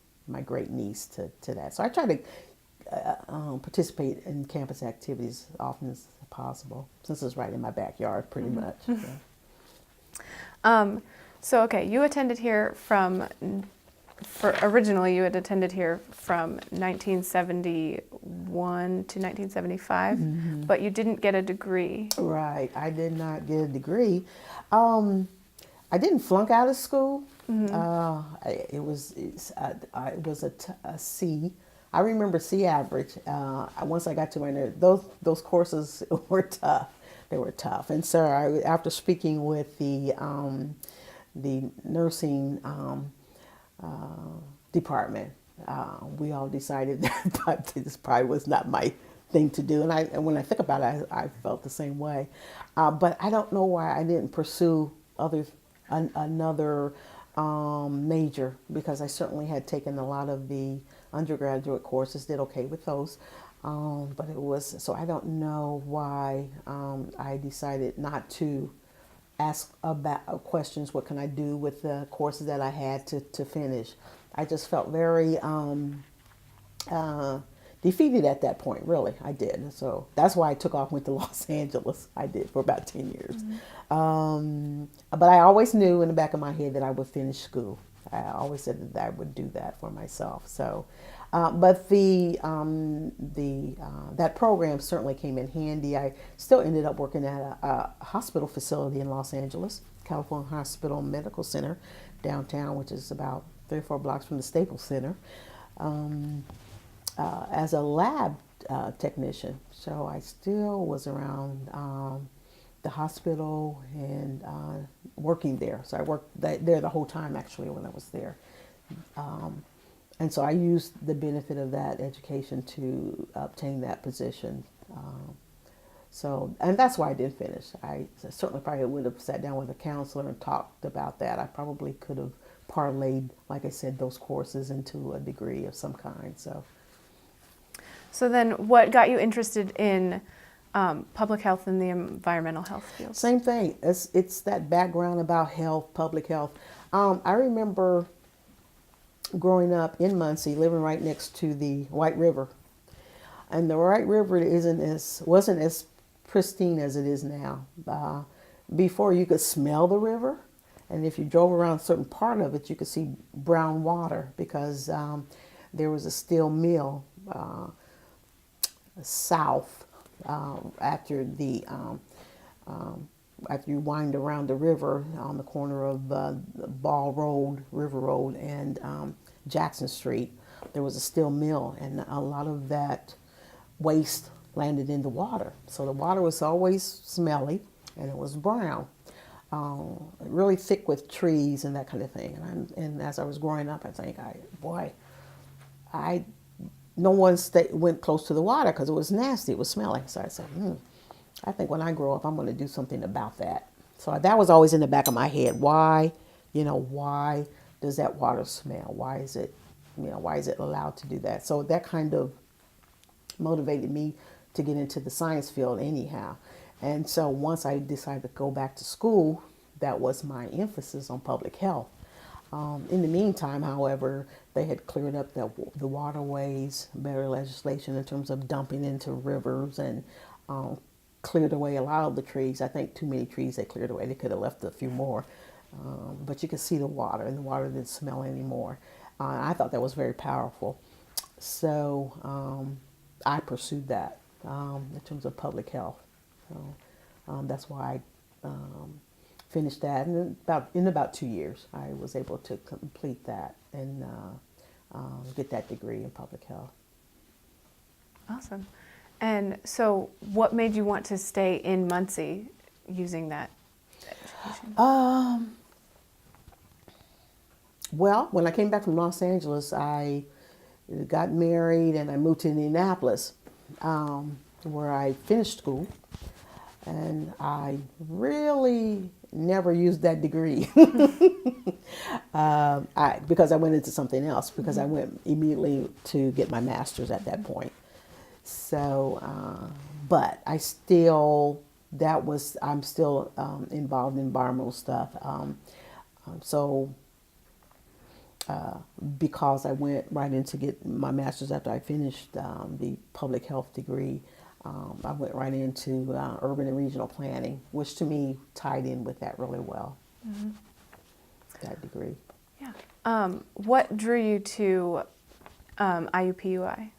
great niece to that. So I try to participate in campus activities as often as possible, since it's right in my backyard, pretty much. Yeah. So, okay, you attended here originally you had attended here from 1971 to 1975, but you didn't get a degree. Right, I did not get a degree. I didn't flunk out of school. It was a C. I remember C average. Once I got to my those courses were tough. They were tough, and so after speaking with the nursing department, we all decided that this probably was not my thing to do. And when I think about it, I felt the same way. But I don't know why I didn't pursue another major, because I certainly had taken a lot of the undergraduate courses, did okay with those. But it was, so I don't know why I decided not to ask about questions, what can I do with the courses that I had to finish. I just felt very defeated at that point, really. I did. So that's why I took off, went to Los Angeles. I did for about 10 years. But I always knew in the back of my head that I would finish school. I always said that I would do that for myself. So, but that program certainly came in handy. I still ended up working at a hospital facility in Los Angeles, California Hospital Medical Center, downtown, which is about 3 or 4 blocks from the Staples Center, as a lab technician. So I still was around the hospital and working there. So I worked there the whole time, actually, when I was there. And so I used the benefit of that education to obtain that position. And that's why I didn't finish. I certainly probably would have sat down with a counselor and talked about that. I probably could have parlayed, like I said, those courses into a degree of some kind. So then what got you interested in public health and the environmental health field? Same thing. It's that background about health, public health. I remember growing up in Muncie, living right next to the White River. And the White River wasn't as pristine as it is now. Before, you could smell the river, and if you drove around a certain part of it, you could see brown water, because there was a steel mill south after you wind around the river on the corner of Ball Road, River Road, and Jackson Street. There was a steel mill, and a lot of that waste landed in the water. So the water was always smelly, and it was brown, really thick with trees and that kind of thing. And as I was growing up, I think, no one went close to the water because it was nasty, it was smelly. So I said, I think when I grow up, I'm going to do something about that. So that was always in the back of my head. Why does that water smell? Why is it allowed to do that? So that kind of motivated me to get into the science field anyhow. And so once I decided to go back to school, that was my emphasis on public health. In the meantime, however, they had cleared up the waterways, better legislation in terms of dumping into rivers, and cleared away a lot of the trees. I think too many trees they cleared away. They could have left a few more. But you could see the water, and the water didn't smell anymore. I thought that was very powerful. So I pursued that in terms of public health. So that's why I finished that. And in about 2 years, I was able to complete that and get that degree in public health. Awesome. And so what made you want to stay in Muncie using that education? Well, when I came back from Los Angeles, I got married and I moved to Indianapolis, where I finished school. And I really never used that degree because I went into something else, because I went immediately to get my master's at that point. So, but I'm still involved in environmental stuff. So because I went right in to get my master's after I finished the public health degree, I went right into urban and regional planning, which to me tied in with that really well, that degree. Yeah. What drew you to IUPUI?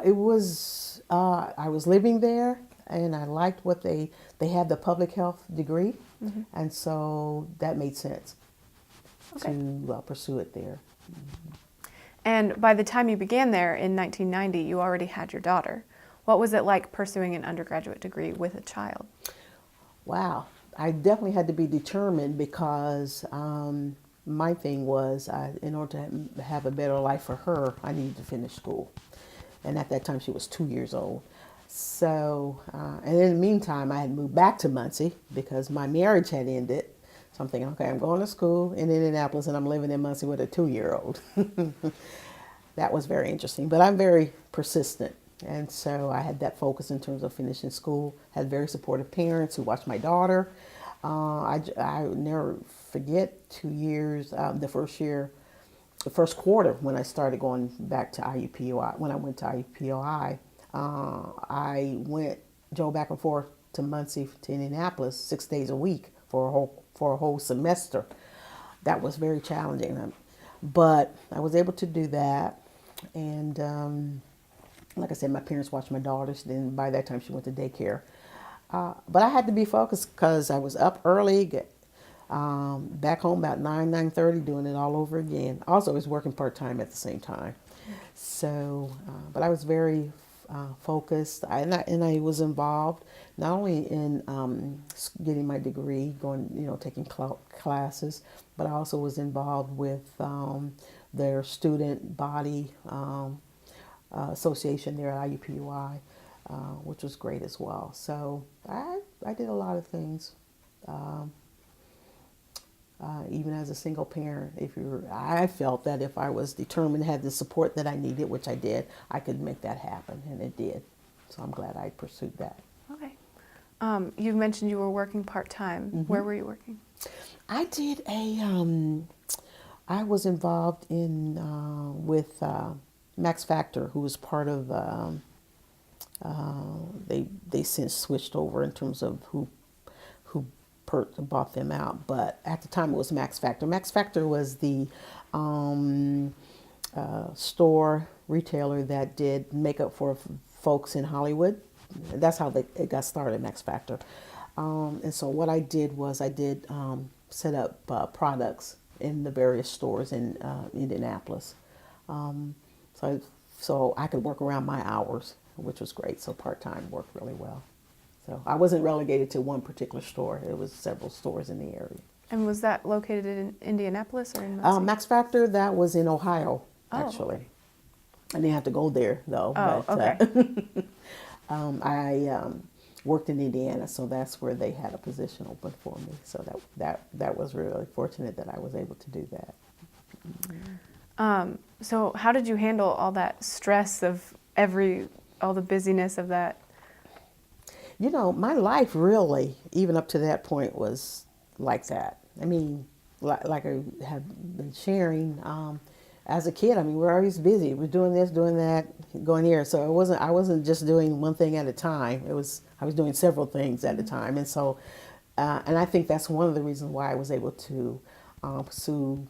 It was, I was living there and I liked what they had the public health degree, and so that made sense to pursue it there. And by the time you began there in 1990, you already had your daughter. What was it like pursuing an undergraduate degree with a child? Wow. I definitely had to be determined because my thing was, in order to have a better life for her, I needed to finish school. And at that time, she was 2 years old. So, and in the meantime, I had moved back to Muncie because my marriage had ended. So I'm thinking, okay, I'm going to school in Indianapolis and I'm living in Muncie with a 2-year-old. That was very interesting, but I'm very persistent. And so I had that focus in terms of finishing school, had very supportive parents who watched my daughter. I never forget 2 years, the first quarter when I started going back to IUPUI, when I went to IUPUI, I drove back and forth to Muncie to Indianapolis 6 days a week for a whole semester. That was very challenging, but I was able to do that. And like I said, my parents watched my daughter. Then by that time, she went to daycare. But I had to be focused because I was up early, back home about 9:30, doing it all over again. Also, I was working part-time at the same time. So, but I was very focused, and I was involved not only in getting my degree, taking classes, but I also was involved with their student body association there at IUPUI, which was great as well. So I did a lot of things. Even as a single parent, I felt that if I was determined, had the support that I needed, which I did, I could make that happen, and it did. So I'm glad I pursued that. Okay. You mentioned you were working part-time. Where were you working? I did I was involved in with Max Factor, who was part of. They since switched over in terms of who bought them out, but at the time it was Max Factor. Max Factor was the store retailer that did makeup for folks in Hollywood. That's how it got started, Max Factor. And so what I did was set up products in the various stores in Indianapolis. So I could work around my hours, which was great. So part-time worked really well. So I wasn't relegated to one particular store. It was several stores in the area. And was that located in Indianapolis or in Muncie? Max Factor, that was in Ohio, actually. Okay. I didn't have to go there, though. Oh, but, okay. I worked in Indiana, so that's where they had a position open for me. So that was really fortunate that I was able to do that. So how did you handle all that stress of all the busyness of that? My life really, even up to that point, was like that. I mean, like I have been sharing, as a kid, I mean, we're always busy. We're doing this, doing that, going here. So I wasn't just doing one thing at a time. I was doing several things at a time. And so, and I think that's one of the reasons why I was able to pursue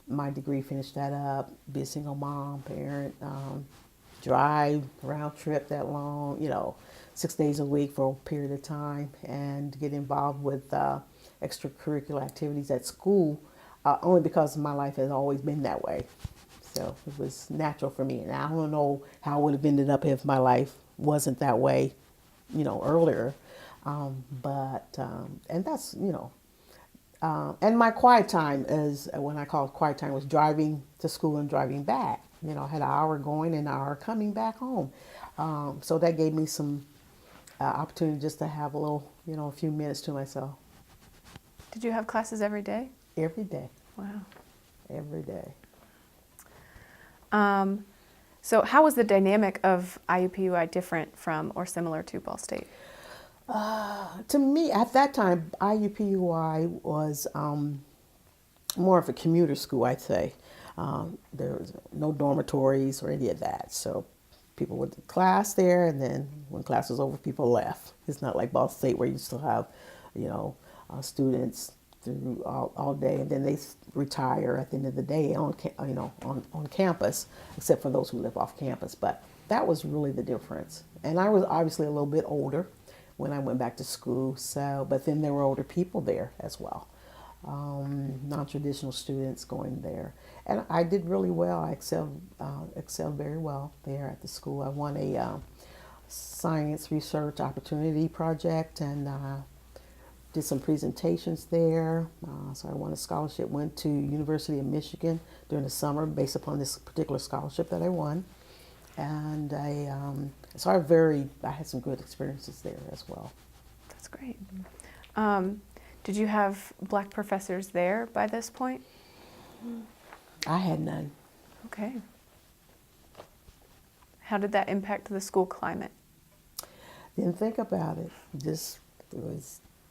my degree, finish that up, be a single mom, parent, drive, round trip that long, 6 days a week for a period of time, and get involved with extracurricular activities at school, only because my life has always been that way. So it was natural for me. And I don't know how it would have ended up if my life wasn't that way, earlier. And that's, and my quiet time is, when I call it quiet time, was driving to school and driving back. I had an hour going and an hour coming back home. So that gave me some opportunity just to have a little, a few minutes to myself. Did you have classes every day? Every day. Wow. Every day. So how was the dynamic of IUPUI different from or similar to Ball State? To me, at that time, IUPUI was more of a commuter school, I'd say. There was no dormitories or any of that. So people went to class there, and then when class was over, people left. It's not like Ball State where you still have, students through all day, and then they retire at the end of the day on campus, except for those who live off campus. But that was really the difference. And I was obviously a little bit older when I went back to school. So, but then there were older people there as well, non-traditional students going there, and I did really well. I excelled very well there at the school. I won a science research opportunity project and did some presentations there. So I won a scholarship, went to University of Michigan during the summer based upon this particular scholarship that I won. And so I had some good experiences there as well. That's great. Did you have black professors there by this point? I had none. Okay. How did that impact the school climate? Didn't think about it. Just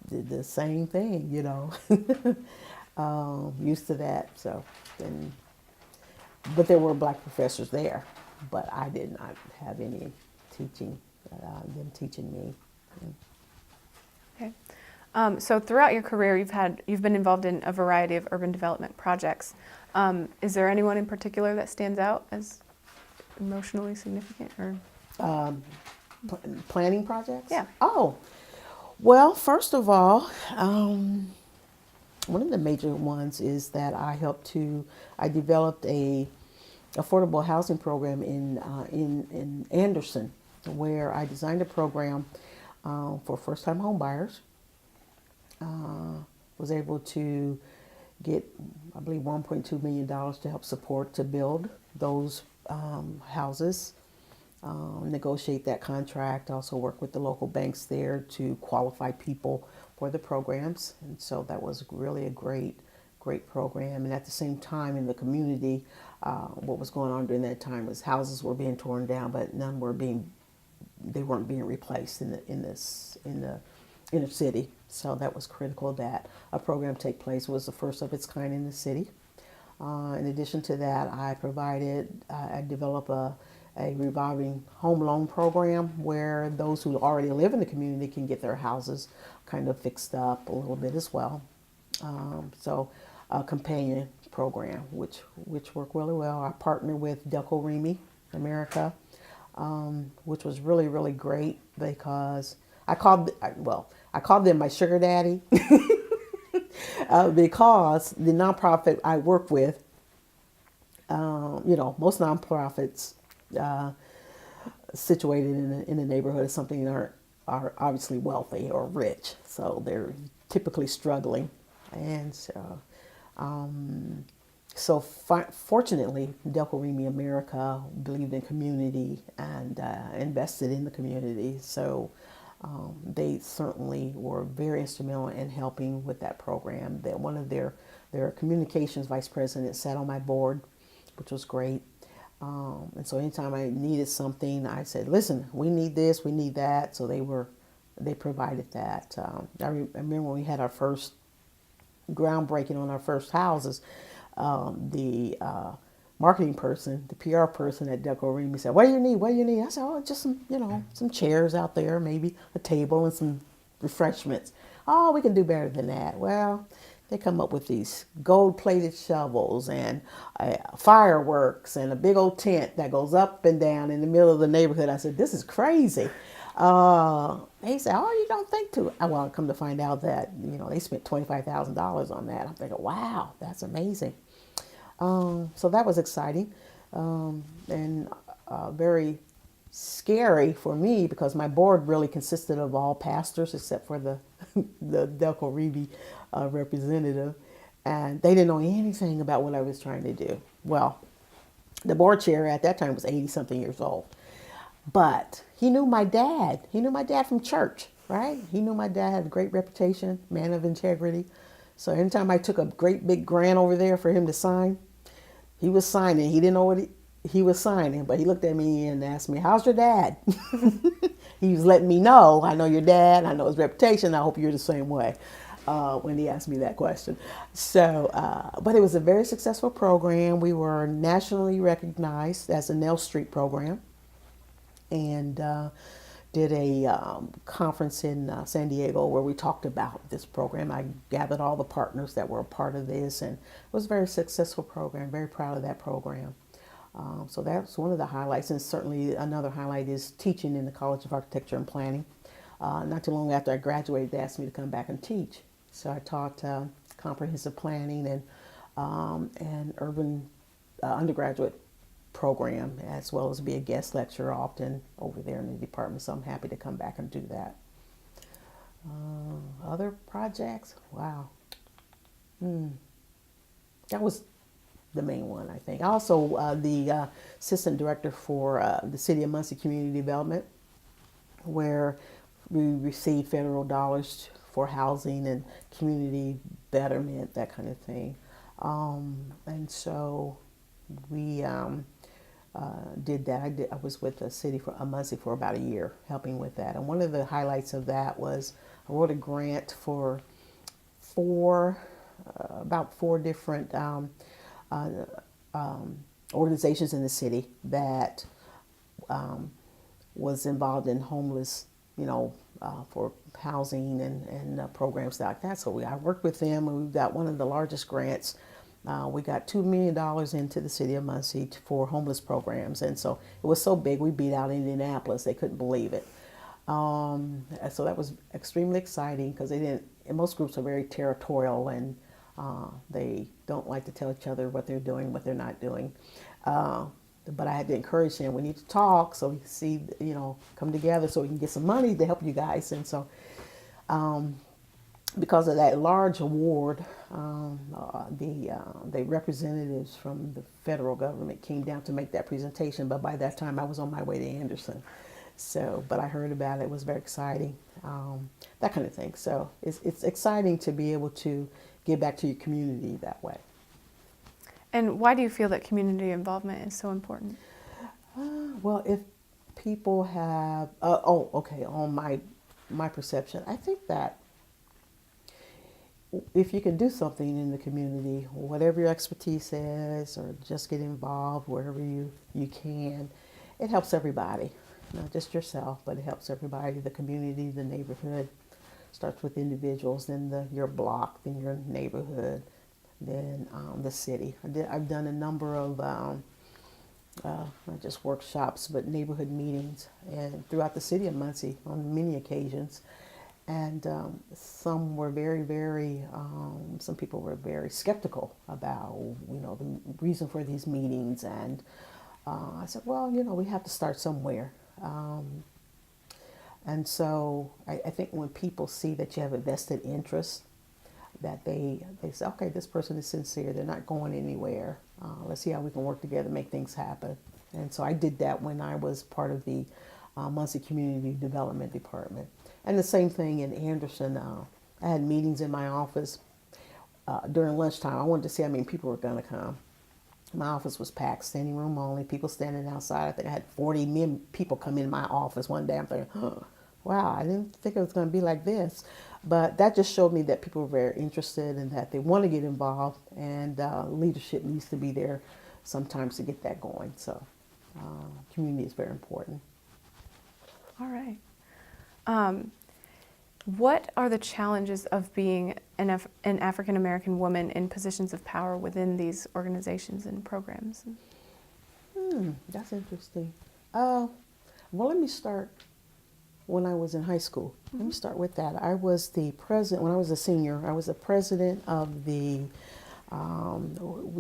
did the same thing, used to that. So, but there were black professors there, but I did not have any teaching, them teaching me. Okay. So throughout your career, you've been involved in a variety of urban development projects. Is there anyone in particular that stands out as emotionally significant, or planning projects? Yeah. Oh, well, first of all, one of the major ones is that I developed a affordable housing program in Anderson, where I designed a program for first-time home buyers. Was able to get, I believe, $1.2 million to help to build those houses, negotiate that contract, also work with the local banks there to qualify people for the programs. And so that was really a great program. And at the same time in the community, what was going on during that time was houses were being torn down, but they weren't being replaced in the inner city. So that was critical that a program take place. It was the first of its kind in the city. In addition to that, I developed a revolving home loan program where those who already live in the community can get their houses kind of fixed up a little bit as well. So a companion program, which worked really well. I partnered with Delco America, which was really, really great because I called them my sugar daddy because the nonprofit I work with, most nonprofits situated in the neighborhood is something that are obviously wealthy or rich, so they're typically struggling, and so fortunately, Delco America believed in community and invested in the community. So they certainly were very instrumental in helping with that program. That one of their communications vice president sat on my board, which was great. And so anytime I needed something, I said, "Listen, we need this, we need that." So they provided that. I remember when we had our first groundbreaking on our first houses. The marketing person, the PR person at Delco Remy said, "What do you need? What do you need?" I said, "Oh, just some chairs out there, maybe a table and some refreshments." "Oh, we can do better than that." Well, they come up with these gold-plated shovels and fireworks and a big old tent that goes up and down in the middle of the neighborhood. I said, "This is crazy." They said, "Oh, you don't think to." Well, come to find out that they spent $25,000 on that. I'm thinking, wow, that's amazing. So that was exciting, and very scary for me because my board really consisted of all pastors except for the the Delco Reeve representative, and they didn't know anything about what I was trying to do. Well, the board chair at that time was 80 something years old, but he knew my dad. He knew my dad from church, right? He knew my dad had a great reputation, man of integrity. So anytime I took a great big grant over there for him to sign, he was signing. He didn't know what he was signing, but he looked at me and asked me, "How's your dad?" He was letting me know, "I know your dad. I know his reputation. I hope you're the same way." When he asked me that question. So, but it was a very successful program. We were nationally recognized as a Nell Street program, and did a conference in San Diego where we talked about this program. I gathered all the partners that were a part of this, and it was a very successful program. Very proud of that program. So that's one of the highlights, and certainly another highlight is teaching in the College of Architecture and Planning. Not too long after I graduated, they asked me to come back and teach. So I taught comprehensive planning and urban undergraduate program, as well as be a guest lecturer often over there in the department. So I'm happy to come back and do that. Other projects, wow. That was the main one, I think. Also, the assistant director for the City of Muncie Community Development, where we received federal dollars for housing and community betterment, that kind of thing. And so we did that. I was with the City of Muncie for about a year, helping with that. And one of the highlights of that was I wrote a grant for about four different organizations in the city that was involved in homeless, for housing and programs like that. So I worked with them, and we got one of the largest grants. We got $2 million into the City of Muncie for homeless programs, and so it was so big we beat out Indianapolis. They couldn't believe it. So that was extremely exciting because most groups are very territorial, and they don't like to tell each other what they're doing, what they're not doing. But I had to encourage them, we need to talk so we can see, come together so we can get some money to help you guys. And so because of that large award, the representatives from the federal government came down to make that presentation. But by that time I was on my way to Anderson. So, but I heard about it. It was very exciting, that kind of thing. So it's exciting to be able to give back to your community that way. And why do you feel that community involvement is so important? Well, if people have, on my perception, I think that if you can do something in the community, whatever your expertise is, or just get involved wherever you can, it helps everybody, not just yourself, but it helps everybody, the community, the neighborhood. Starts with individuals, then your block, then your neighborhood, then the city. I've done a number of not just workshops, but neighborhood meetings and throughout the city of Muncie on many occasions. And some were some people were very skeptical about, the reason for these meetings. And I said, well, we have to start somewhere. And so I think when people see that you have a vested interest, that they say, okay, this person is sincere, they're not going anywhere. Let's see how we can work together, make things happen. And so I did that when I was part of the Muncie Community Development Department. And the same thing in Anderson. I had meetings in my office during lunchtime. I wanted to see how many people were going to come. My office was packed, standing room only, people standing outside. I think I had 40 people come in my office one day. I'm thinking, oh, wow, I didn't think it was going to be like this. But that just showed me that people were very interested and that they want to get involved, and leadership needs to be there sometimes to get that going. So community is very important. All right. What are the challenges of being an African-American woman in positions of power within these organizations and programs? That's interesting. Well, let me start when I was in high school. Let me start with that. I was the president, when I was a senior, I was the president of we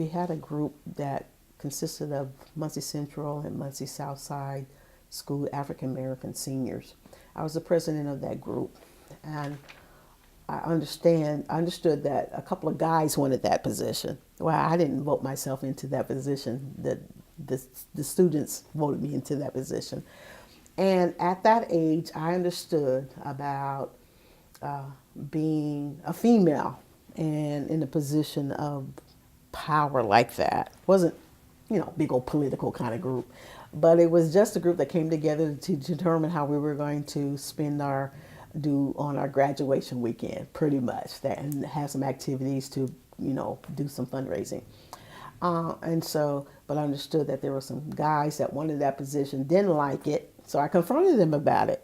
had a group that consisted of Muncie Central and Muncie South Side School African American Seniors. I was the president of that group, and I understood that a couple of guys wanted that position. Well, I didn't vote myself into that position. The students voted me into that position. And at that age, I understood about being a female and in a position of power like that. It wasn't, big old political kind of group, but it was just a group that came together to determine how we were going to do on our graduation weekend, pretty much, that, and have some activities to, do some fundraising. But I understood that there were some guys that wanted that position, didn't like it, so I confronted them about it.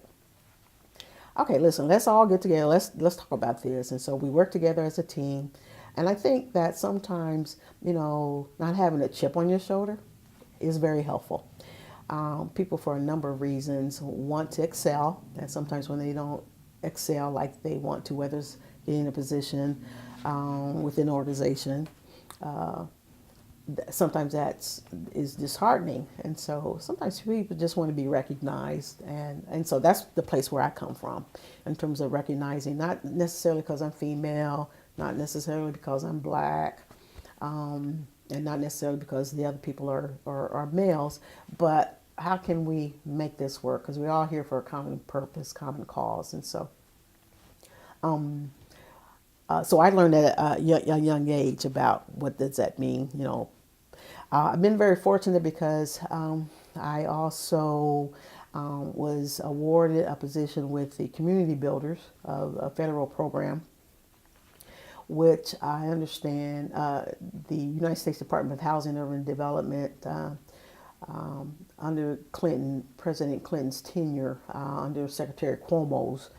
Okay, listen, let's all get together. Let's talk about this. And so we worked together as a team. And I think that sometimes, not having a chip on your shoulder is very helpful. People, for a number of reasons, want to excel, and sometimes when they don't excel like they want to, whether it's getting a position within an organization, sometimes is disheartening. And so sometimes people just want to be recognized, and so that's the place where I come from in terms of recognizing, not necessarily because I'm female, not necessarily because I'm Black, and not necessarily because the other people are males, but how can we make this work? Because we're all here for a common purpose, common cause. And so so I learned at a young age about what does that mean. I've been very fortunate because I also was awarded a position with the Community Builders, a federal program, which I understand the United States Department of Housing and Urban Development, under President Clinton's tenure, under Secretary Cuomo's,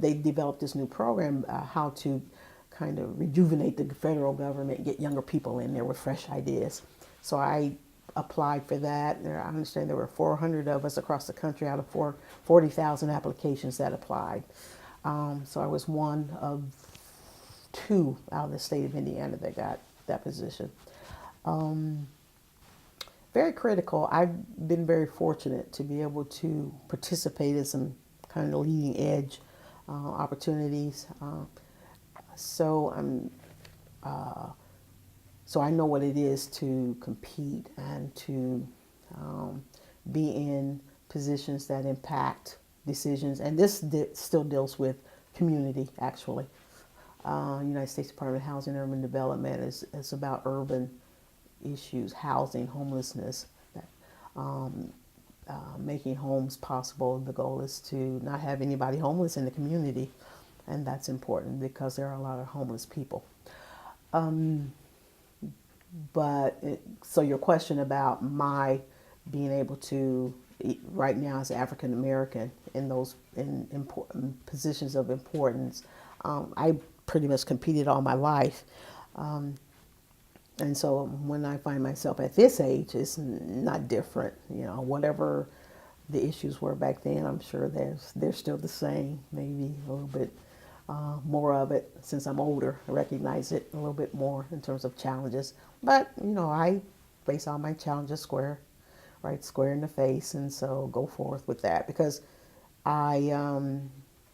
they developed this new program, how to kind of rejuvenate the federal government, get younger people in there with fresh ideas. So I applied for that. I understand there were 400 of us across the country out of 40,000 applications that applied. So I was one of two out of the state of Indiana that got that position. Very critical. I've been very fortunate to be able to participate in some kind of leading edge opportunities. So I know what it is to compete and to be in positions that impact decisions. And this still deals with community, actually. United States Department of Housing and Urban Development is about urban issues, housing, homelessness, making homes possible. The goal is to not have anybody homeless in the community, and that's important because there are a lot of homeless people. So your question about my being able to, right now as African American, in those in important positions of importance, I pretty much competed all my life. And so when I find myself at this age, it's not different. Whatever the issues were back then, I'm sure they're still the same, maybe a little bit more of it since I'm older. I recognize it a little bit more in terms of challenges. But, I face all my challenges square in the face, and so go forth with that because I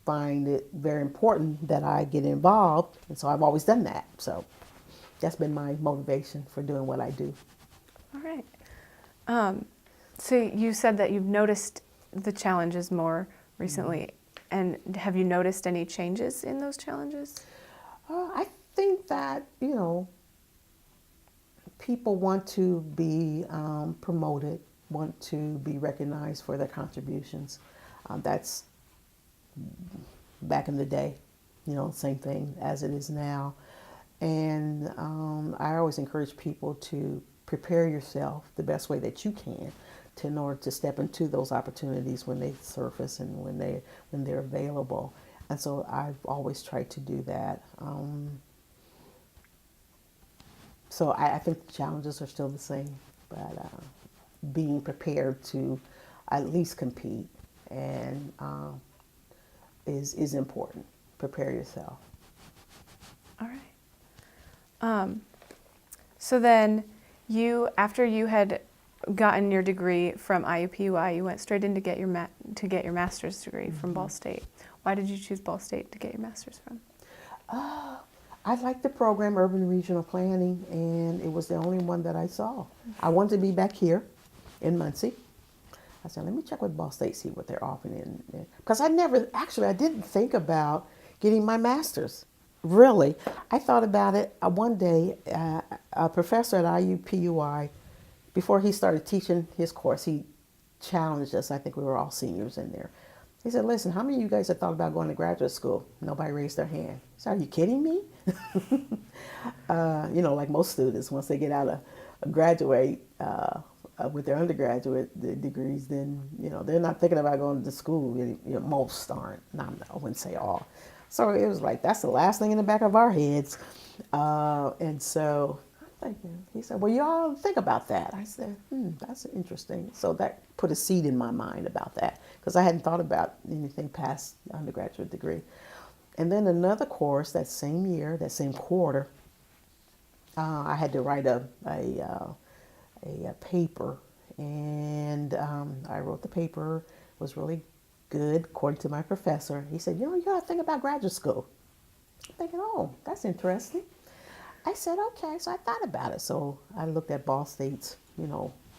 find it very important that I get involved, and so I've always done that. So that's been my motivation for doing what I do. All right. So you said that you've noticed the challenges more recently, and have you noticed any changes in those challenges? I think that, people want to be promoted, want to be recognized for their contributions. That's back in the day, same thing as it is now. And I always encourage people to prepare yourself the best way that you can in order to step into those opportunities when they surface and when they're available. And so I've always tried to do that. So I think the challenges are still the same, but being prepared to at least compete and is important. Prepare yourself. All right. So then after you had gotten your degree from IUPUI, you went straight in to get your master's degree from Ball State. Why did you choose Ball State to get your master's from? I liked the program, Urban Regional Planning, and it was the only one that I saw. I wanted to be back here in Muncie. I said, let me check with Ball State, see what they're offering. Because I didn't think about getting my master's, really. I thought about it one day. A professor at IUPUI, before he started teaching his course, he challenged us. I think we were all seniors in there. He said, listen, how many of you guys have thought about going to graduate school? Nobody raised their hand. He said, are you kidding me? Like most students, once they get out of graduate with their undergraduate degrees, then, they're not thinking about going to school. Most aren't. I wouldn't say all. So it was like, that's the last thing in the back of our heads. And so I'm thinking, he said, well, y'all think about that. I said, that's interesting. So that put a seed in my mind about that, because I hadn't thought about anything past the undergraduate degree. And then another course that same year, that same quarter, I had to write a paper, and I wrote the paper. It was really good, according to my professor. He said, you got to think about graduate school. I'm thinking, oh, that's interesting. I said, okay, so I thought about it. So I looked at Ball State's,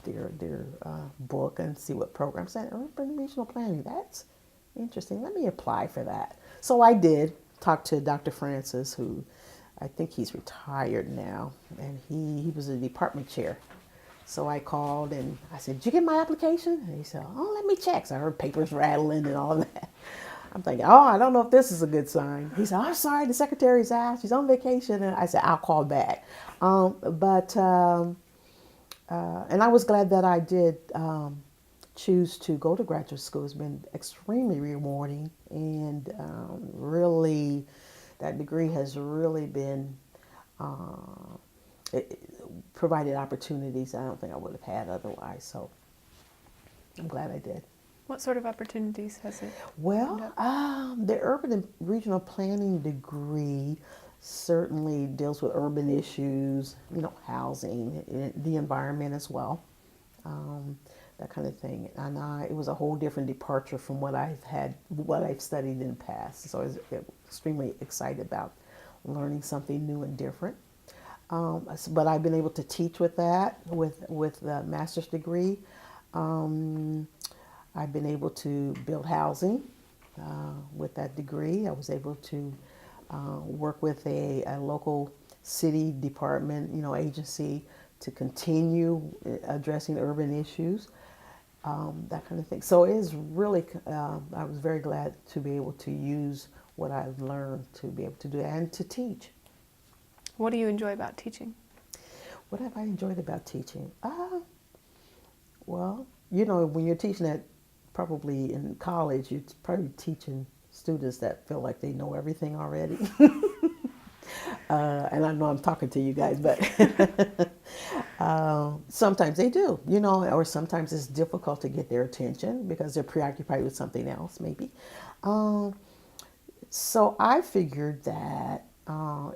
their book and see what programs. I said, urban regional planning, that's interesting. Let me apply for that. So I did talk to Dr. Francis, who I think he's retired now, and he was a department chair. So I called and I said, did you get my application? And he said, oh, let me check. So I heard papers rattling and all of that. I'm thinking, oh, I don't know if this is a good sign. He said, I'm sorry, the secretary's out. She's on vacation. And I said, I'll call back. And I was glad that I did choose to go to graduate school. It's been extremely rewarding. And really, that degree has really been it provided opportunities I don't think I would have had otherwise. So I'm glad I did. What sort of opportunities has it? Well, the urban and regional planning degree certainly deals with urban issues, housing, the environment as well, that kind of thing. And it was a whole different departure from what I've studied in the past. So I was extremely excited about learning something new and different. But I've been able to teach with that, with the master's degree. I've been able to build housing with that degree. I was able to work with a local city department, agency to continue addressing urban issues, that kind of thing. So it is really, I was very glad to be able to use what I've learned to be able to do and to teach. What do you enjoy about teaching? What have I enjoyed about teaching? Well, when you're teaching at probably in college, you're probably teaching students that feel like they know everything already. And I know I'm talking to you guys, but sometimes they do, or sometimes it's difficult to get their attention because they're preoccupied with something else, maybe. So I figured that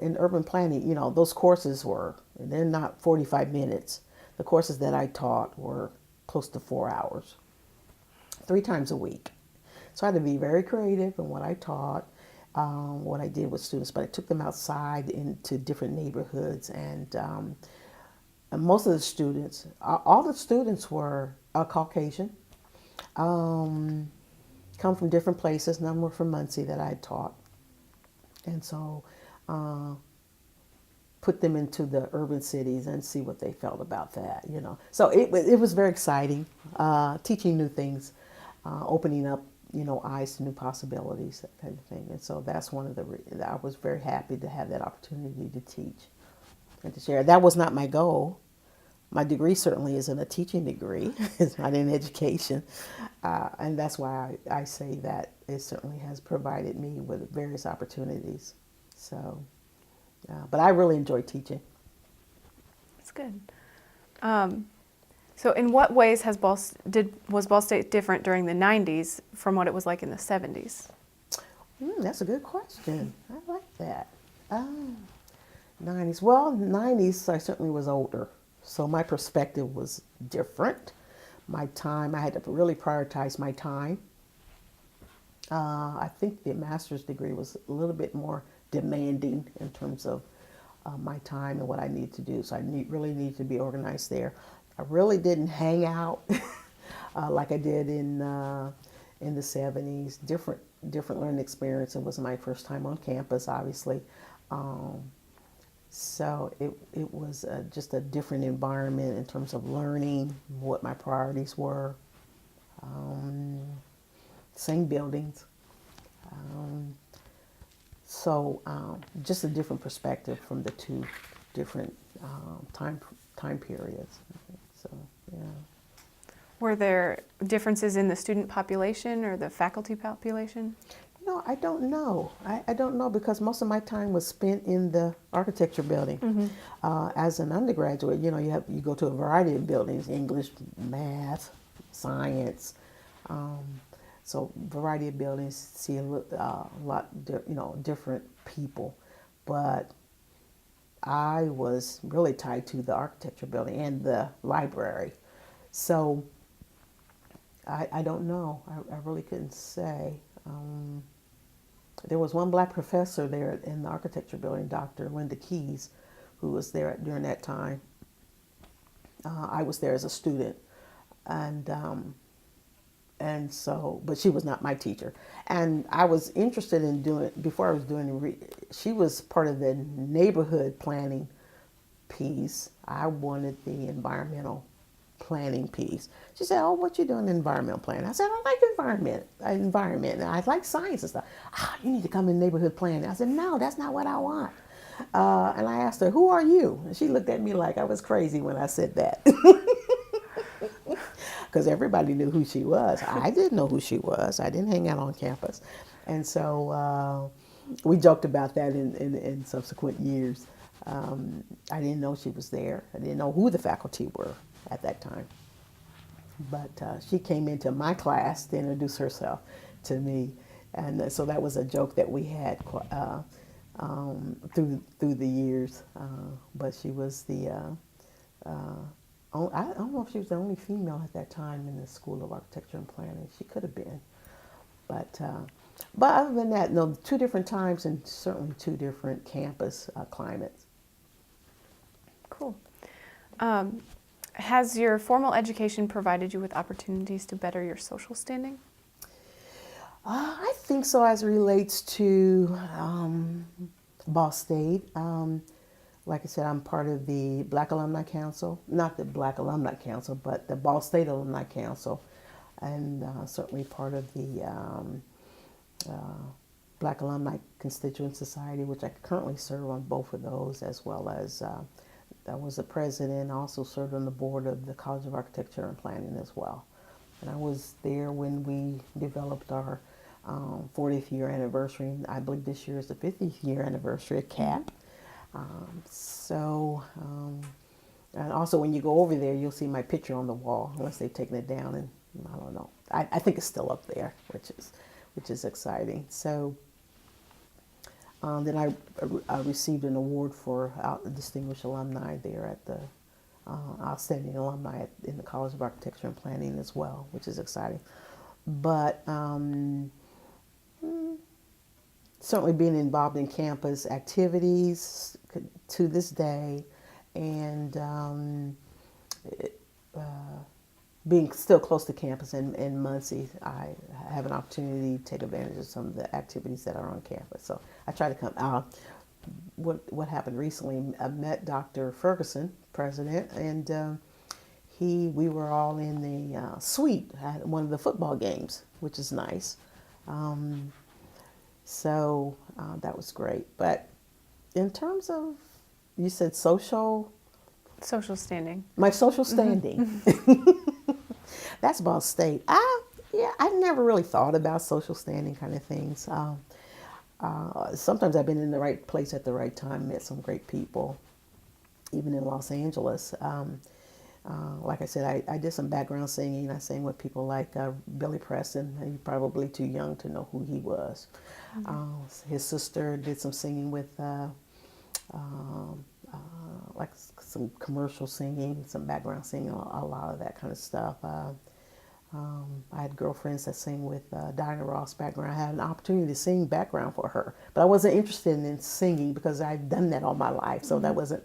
in urban planning, those courses they're not 45 minutes. The courses that I taught were close to 4 hours, 3 times a week. So I had to be very creative in what I taught, what I did with students, but I took them outside into different neighborhoods, and most of the students, all the students were Caucasian, come from different places. None were from Muncie that I taught. And so put them into the urban cities and see what they felt about that, So it was very exciting, teaching new things, opening up, eyes to new possibilities, that kind of thing. And so that's one of I was very happy to have that opportunity to teach and to share. That was not my goal. My degree certainly isn't a teaching degree. It's not in education. And that's why I say that it certainly has provided me with various opportunities. So, but I really enjoy teaching. That's good. So in what ways was Ball State different during the 90s from what it was like in the 70s? That's a good question. I like that. 90s. Well, 90s I certainly was older. So my perspective was different. My time, I had to really prioritize my time. I think the master's degree was a little bit more demanding in terms of my time and what I need to do. So I really need to be organized there. I really didn't hang out like I did in the 70s. Different learning experience. It was my first time on campus, obviously. So it was just a different environment in terms of learning, what my priorities were. Same buildings. So just a different perspective from the two different time periods. So yeah. Were there differences in the student population or the faculty population? No, I don't know. I don't know because most of my time was spent in the architecture building. As an undergraduate, you go to a variety of buildings: English, math, science. So variety of buildings, see a lot, different people. But I was really tied to the architecture building and the library. So I don't know. I really couldn't say. There was one black professor there in the architecture building, Dr. Linda Keys, who was there during that time. I was there as a student, and so, but she was not my teacher. And I was interested in before I was doing, she was part of the neighborhood planning piece. I wanted the environmental planning piece. She said, "Oh, what you doing in environmental planning?" I said, "I like environment, and I like science and stuff." "You need to come in neighborhood planning." I said, "No, that's not what I want." And I asked her, "Who are you?" And she looked at me like I was crazy when I said that. Because everybody knew who she was. I didn't know who she was. I didn't hang out on campus. And so we joked about that in subsequent years. I didn't know she was there. I didn't know who the faculty were at that time. But she came into my class to introduce herself to me. And so that was a joke that we had through the years. But she was I don't know if she was the only female at that time in the School of Architecture and Planning. She could have been. But other than that, no, 2 different times and certainly 2 different campus climates. Cool. Has your formal education provided you with opportunities to better your social standing? I think so as it relates to Ball State. Like I said, I'm part of the Black Alumni Council, not the Black Alumni Council, but the Ball State Alumni Council, and certainly part of the Black Alumni Constituent Society, which I currently serve on both of those, as well as I was the president, also served on the board of the College of Architecture and Planning as well. And I was there when we developed our 40th year anniversary. I believe this year is the 50th year anniversary of CAP. And also when you go over there, you'll see my picture on the wall, unless they've taken it down, and I don't know. I think it's still up there, which is exciting. So then I received an award for distinguished alumni there at the outstanding alumni in the College of Architecture and Planning as well, which is exciting. But certainly being involved in campus activities to this day, and being still close to campus in Muncie, I have an opportunity to take advantage of some of the activities that are on campus. So I try to come out. What happened recently, I met Dr. Ferguson, president, and we were all in the suite at one of the football games, which is nice. So that was great. But in terms of, you said social standing. My social standing. That's Ball State. I never really thought about social standing kind of things. Sometimes I've been in the right place at the right time, met some great people, even in Los Angeles. Like I said, I did some background singing. I sang with people like Billy Preston. You're probably too young to know who he was. His sister did some singing with like some commercial singing, some background singing, a lot of that kind of stuff. I had girlfriends that sing with Diana Ross background. I had an opportunity to sing background for her, but I wasn't interested in singing because I'd done that all my life. So that wasn't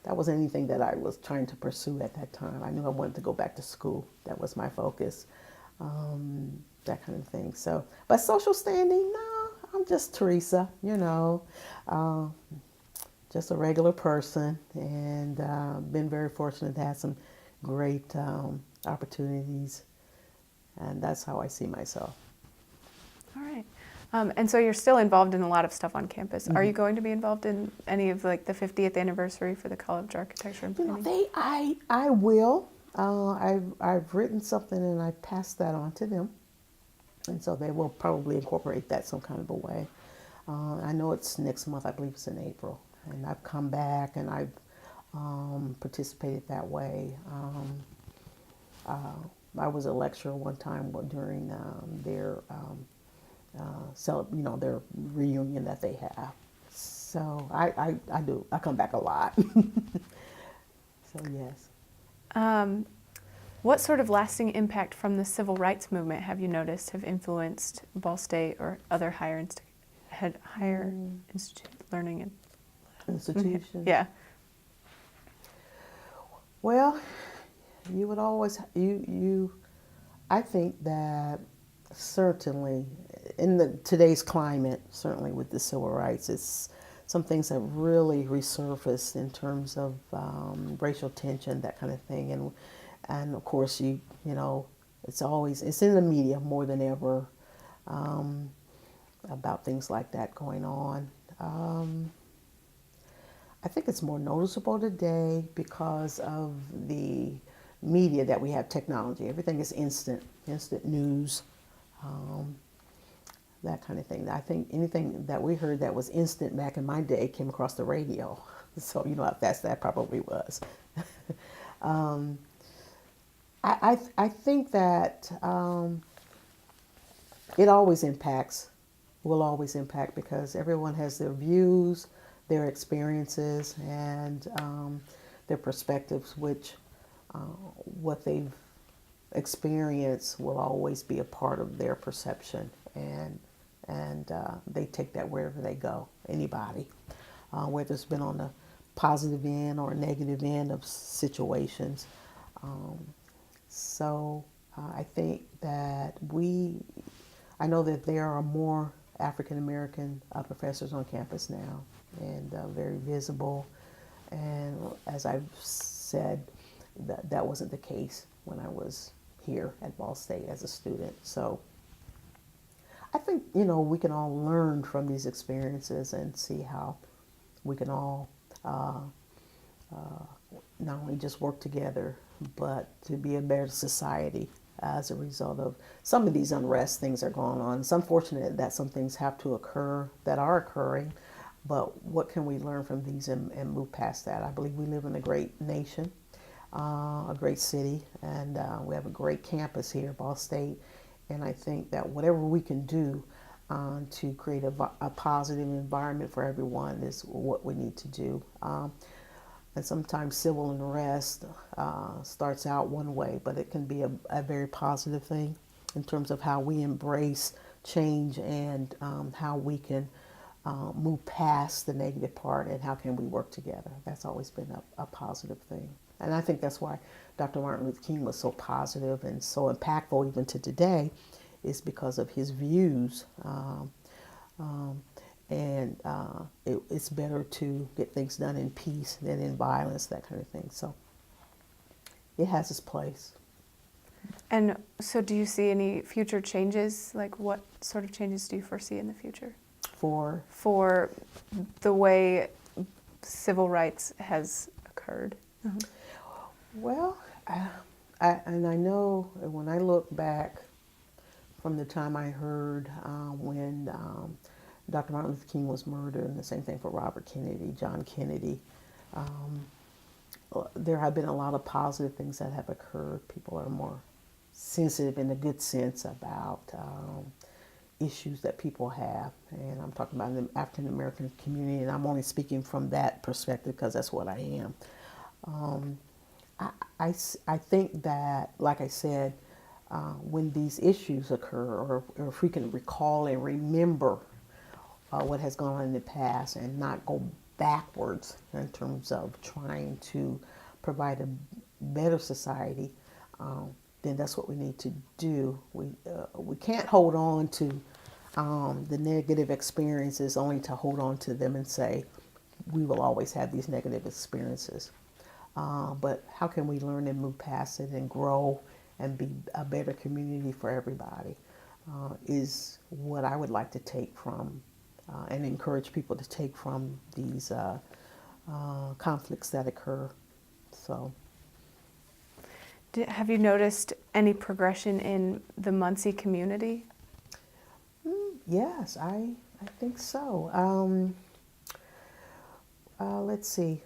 anything that I was trying to pursue at that time. I knew I wanted to go back to school. That was my focus, that kind of thing. So, but social standing, no, I'm just Theresa, just a regular person, and been very fortunate to have some great opportunities. And that's how I see myself. All right. And so you're still involved in a lot of stuff on campus. Are you going to be involved in any of like the 50th anniversary for the College of Architecture and Planning? I will. I've written something and I passed that on to them, and so they will probably incorporate that some kind of a way. I know it's next month. I believe it's in April, and I've come back and I've participated that way. I was a lecturer one time during their their reunion that they have. So I come back a lot. So yes. What sort of lasting impact from the civil rights movement have you noticed have influenced Ball State or other higher learning Institutions. Yeah. Well, you would always I think that certainly in today's climate, certainly with the civil rights, it's some things have really resurfaced in terms of racial tension, that kind of thing, and of course it's in the media more than ever about things like that going on. I think it's more noticeable today because of the media that we have, technology. Everything is instant news, that kind of thing. I think anything that we heard that was instant back in my day came across the radio. So you know how fast that probably was. I think that it always will always impact because everyone has their views, their experiences, and their perspectives, which what they've experienced will always be a part of their perception, and they take that wherever they go, anybody, whether it's been on the positive end or negative end of situations. So I think that I know that there are more African American professors on campus now, and very visible. And as I've said, that wasn't the case when I was here at Ball State as a student. So I think, we can all learn from these experiences and see how we can all not only just work together, but to be a better society as a result of some of these unrest things that are going on. It's unfortunate that some things have to occur that are occurring, but what can we learn from these and move past that? I believe we live in a great nation, a great city, and we have a great campus here, Ball State, and I think that whatever we can do to create a positive environment for everyone is what we need to do. And sometimes civil unrest starts out one way, but it can be a very positive thing in terms of how we embrace change and how we can move past the negative part and how can we work together. That's always been a positive thing. And I think that's why Dr. Martin Luther King was so positive and so impactful even to today, is because of his views. It's better to get things done in peace than in violence, that kind of thing. So it has its place. And so do you see any future changes? Like what sort of changes do you foresee in the future? For the way civil rights has occurred? Well, I know when I look back from the time I heard when Dr. Martin Luther King was murdered, and the same thing for Robert Kennedy, John Kennedy. There have been a lot of positive things that have occurred. People are more sensitive in a good sense about issues that people have. And I'm talking about the African American community, and I'm only speaking from that perspective because that's what I am. Um, I think that, like I said, when these issues occur, or if we can recall and remember what has gone on in the past and not go backwards in terms of trying to provide a better society, then that's what we need to do. We can't hold on to the negative experiences only to hold on to them and say we will always have these negative experiences. But how can we learn and move past it and grow and be a better community for everybody is what I would like to take from and encourage people to take from these conflicts that occur. So, Have you noticed any progression in the Muncie community? yes, I think so. Let's see.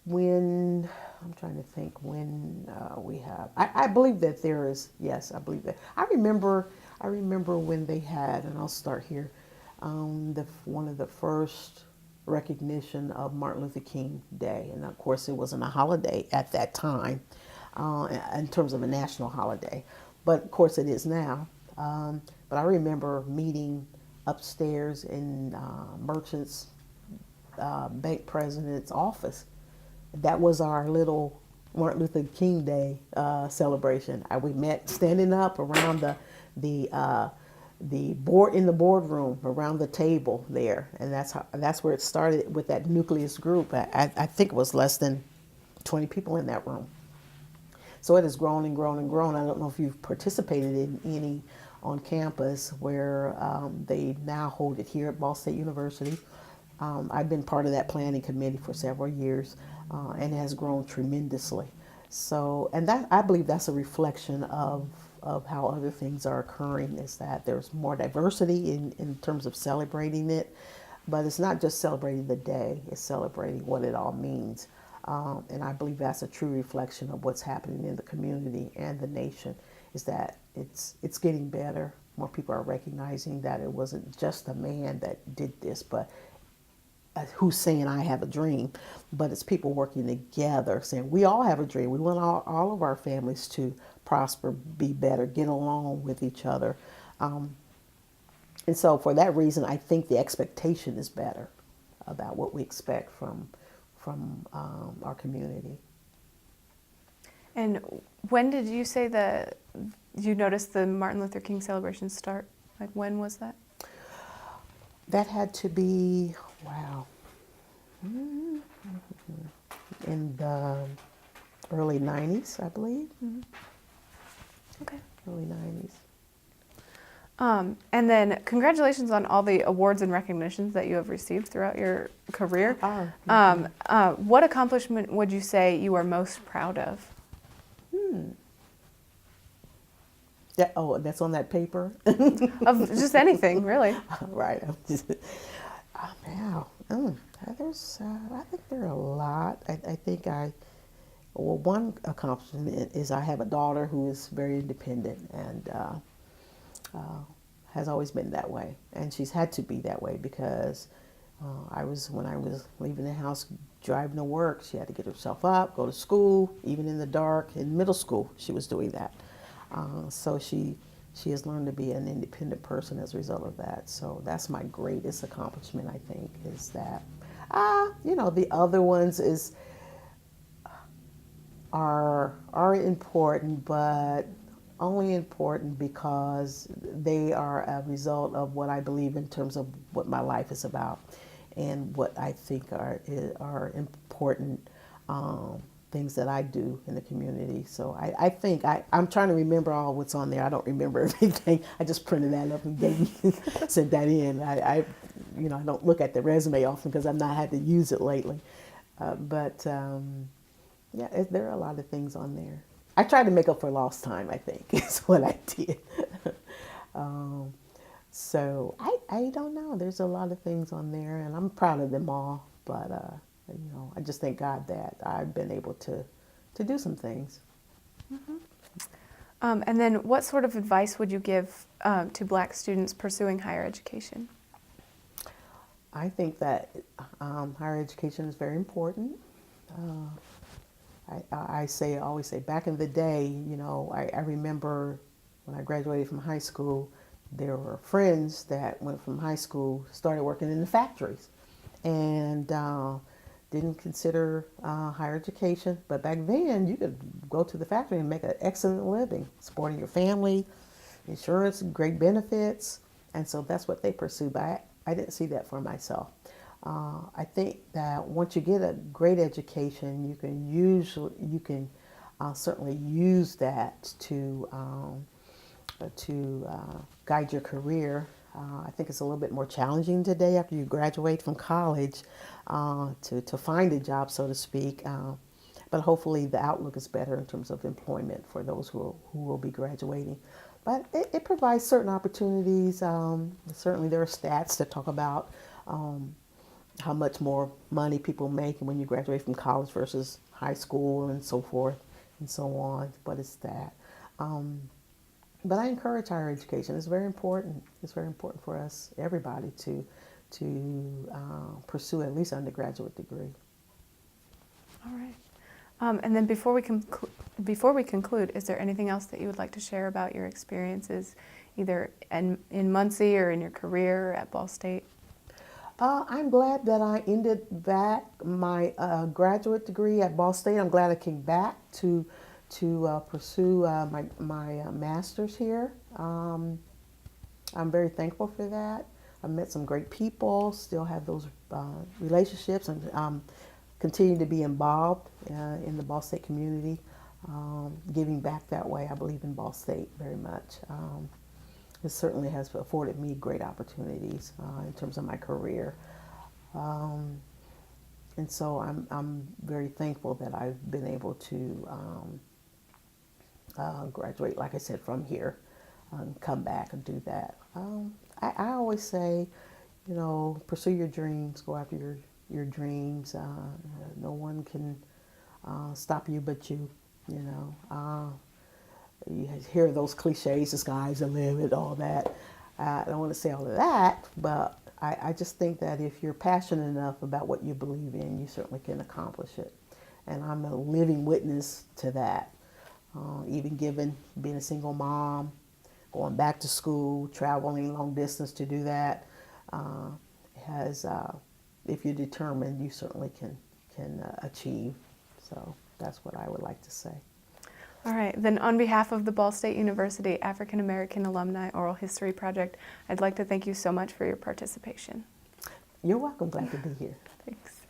When I'm trying to think when we have, I believe that there is. Yes, I believe that. I remember when they had, and I'll start here. One of the first recognition of Martin Luther King Day, and of course it wasn't a holiday at that time, in terms of a national holiday, but of course it is now. But I remember meeting upstairs in Merchant's bank president's office. That was our little Martin Luther King Day celebration. We met standing up around the board in the boardroom around the table there, and that's where it started with that nucleus group. I think it was less than 20 people in that room. So it has grown and grown and grown. I don't know if you've participated in any on campus where they now hold it here at Ball State University. I've been part of that planning committee for several years, and it has grown tremendously. So, and that I believe that's a reflection of how other things are occurring, is that there's more diversity in terms of celebrating it, but it's not just celebrating the day, it's celebrating what it all means. And I believe that's a true reflection of what's happening in the community and the nation, is that it's getting better. More people are recognizing that it wasn't just a man that did this, but who's saying I have a dream, but it's people working together saying we all have a dream. We want all of our families to prosper, be better, get along with each other. And so for that reason, I think the expectation is better about what we expect from our community. And when did you say that you noticed the Martin Luther King celebration start? Like, when was that? That had to be, wow, in the early 90s, I believe. Mm-hmm. Okay. Early 90s. And then congratulations on all the awards and recognitions that you have received throughout your career. What accomplishment would you say you are most proud of? That's on that paper? Of just anything, really. Right. Wow. I think there are a lot. I think one accomplishment is I have a daughter who is very independent and has always been that way. And she's had to be that way because when I was leaving the house, driving to work, she had to get herself up, go to school, even in the dark. In middle school, she was doing that. So she has learned to be an independent person as a result of that. So that's my greatest accomplishment, I think, is that. The other ones are important, but only important because they are a result of what I believe in terms of what my life is about and what I think are important things that I do in the community. So I think I'm trying to remember all what's on there. I don't remember everything. I just printed that up and sent that in. I don't look at the resume often because I've not had to use it lately. There are a lot of things on there. I tried to make up for lost time, I think, is what I did. So I don't know. There's a lot of things on there, and I'm proud of them all. But I just thank God that I've been able to do some things. Mm-hmm. And then what sort of advice would you give to Black students pursuing higher education? I think that higher education is very important. I always say, back in the day, you know, I remember when I graduated from high school, there were friends that went from high school, started working in the factories, and didn't consider higher education. But back then, you could go to the factory and make an excellent living, supporting your family, insurance, great benefits, and so that's what they pursue. But I didn't see that for myself. I think that once you get a great education, you can certainly use that to guide your career. I think it's a little bit more challenging today after you graduate from college to find a job, so to speak. But hopefully the outlook is better in terms of employment for those who will be graduating. But it provides certain opportunities. Certainly there are stats that talk about how much more money people make when you graduate from college versus high school and so forth and so on. But it's that. But I encourage higher education. It's very important. It's very important for us, everybody, to pursue at least an undergraduate degree. All right. And then before we conclude, is there anything else that you would like to share about your experiences, either in Muncie or in your career at Ball State? I'm glad that I ended my graduate degree at Ball State. I'm glad I came back to pursue my master's here. I'm very thankful for that. I met some great people, still have those relationships, and continue to be involved in the Ball State community, giving back that way. I believe in Ball State very much. It certainly has afforded me great opportunities in terms of my career. And so I'm very thankful that I've been able to graduate, like I said, from here, and come back and do that. I always say, you know, pursue your dreams, go after your dreams. No one can stop you but you, you know. You hear those cliches, the sky's the limit, all that. I don't want to say all of that, but I just think that if you're passionate enough about what you believe in, you certainly can accomplish it. And I'm a living witness to that. Even given being a single mom, going back to school, traveling long distance to do that, if you're determined, you certainly can achieve. So that's what I would like to say. All right, then on behalf of the Ball State University African American Alumni Oral History Project, I'd like to thank you so much for your participation. You're welcome. Glad to be here. Thanks.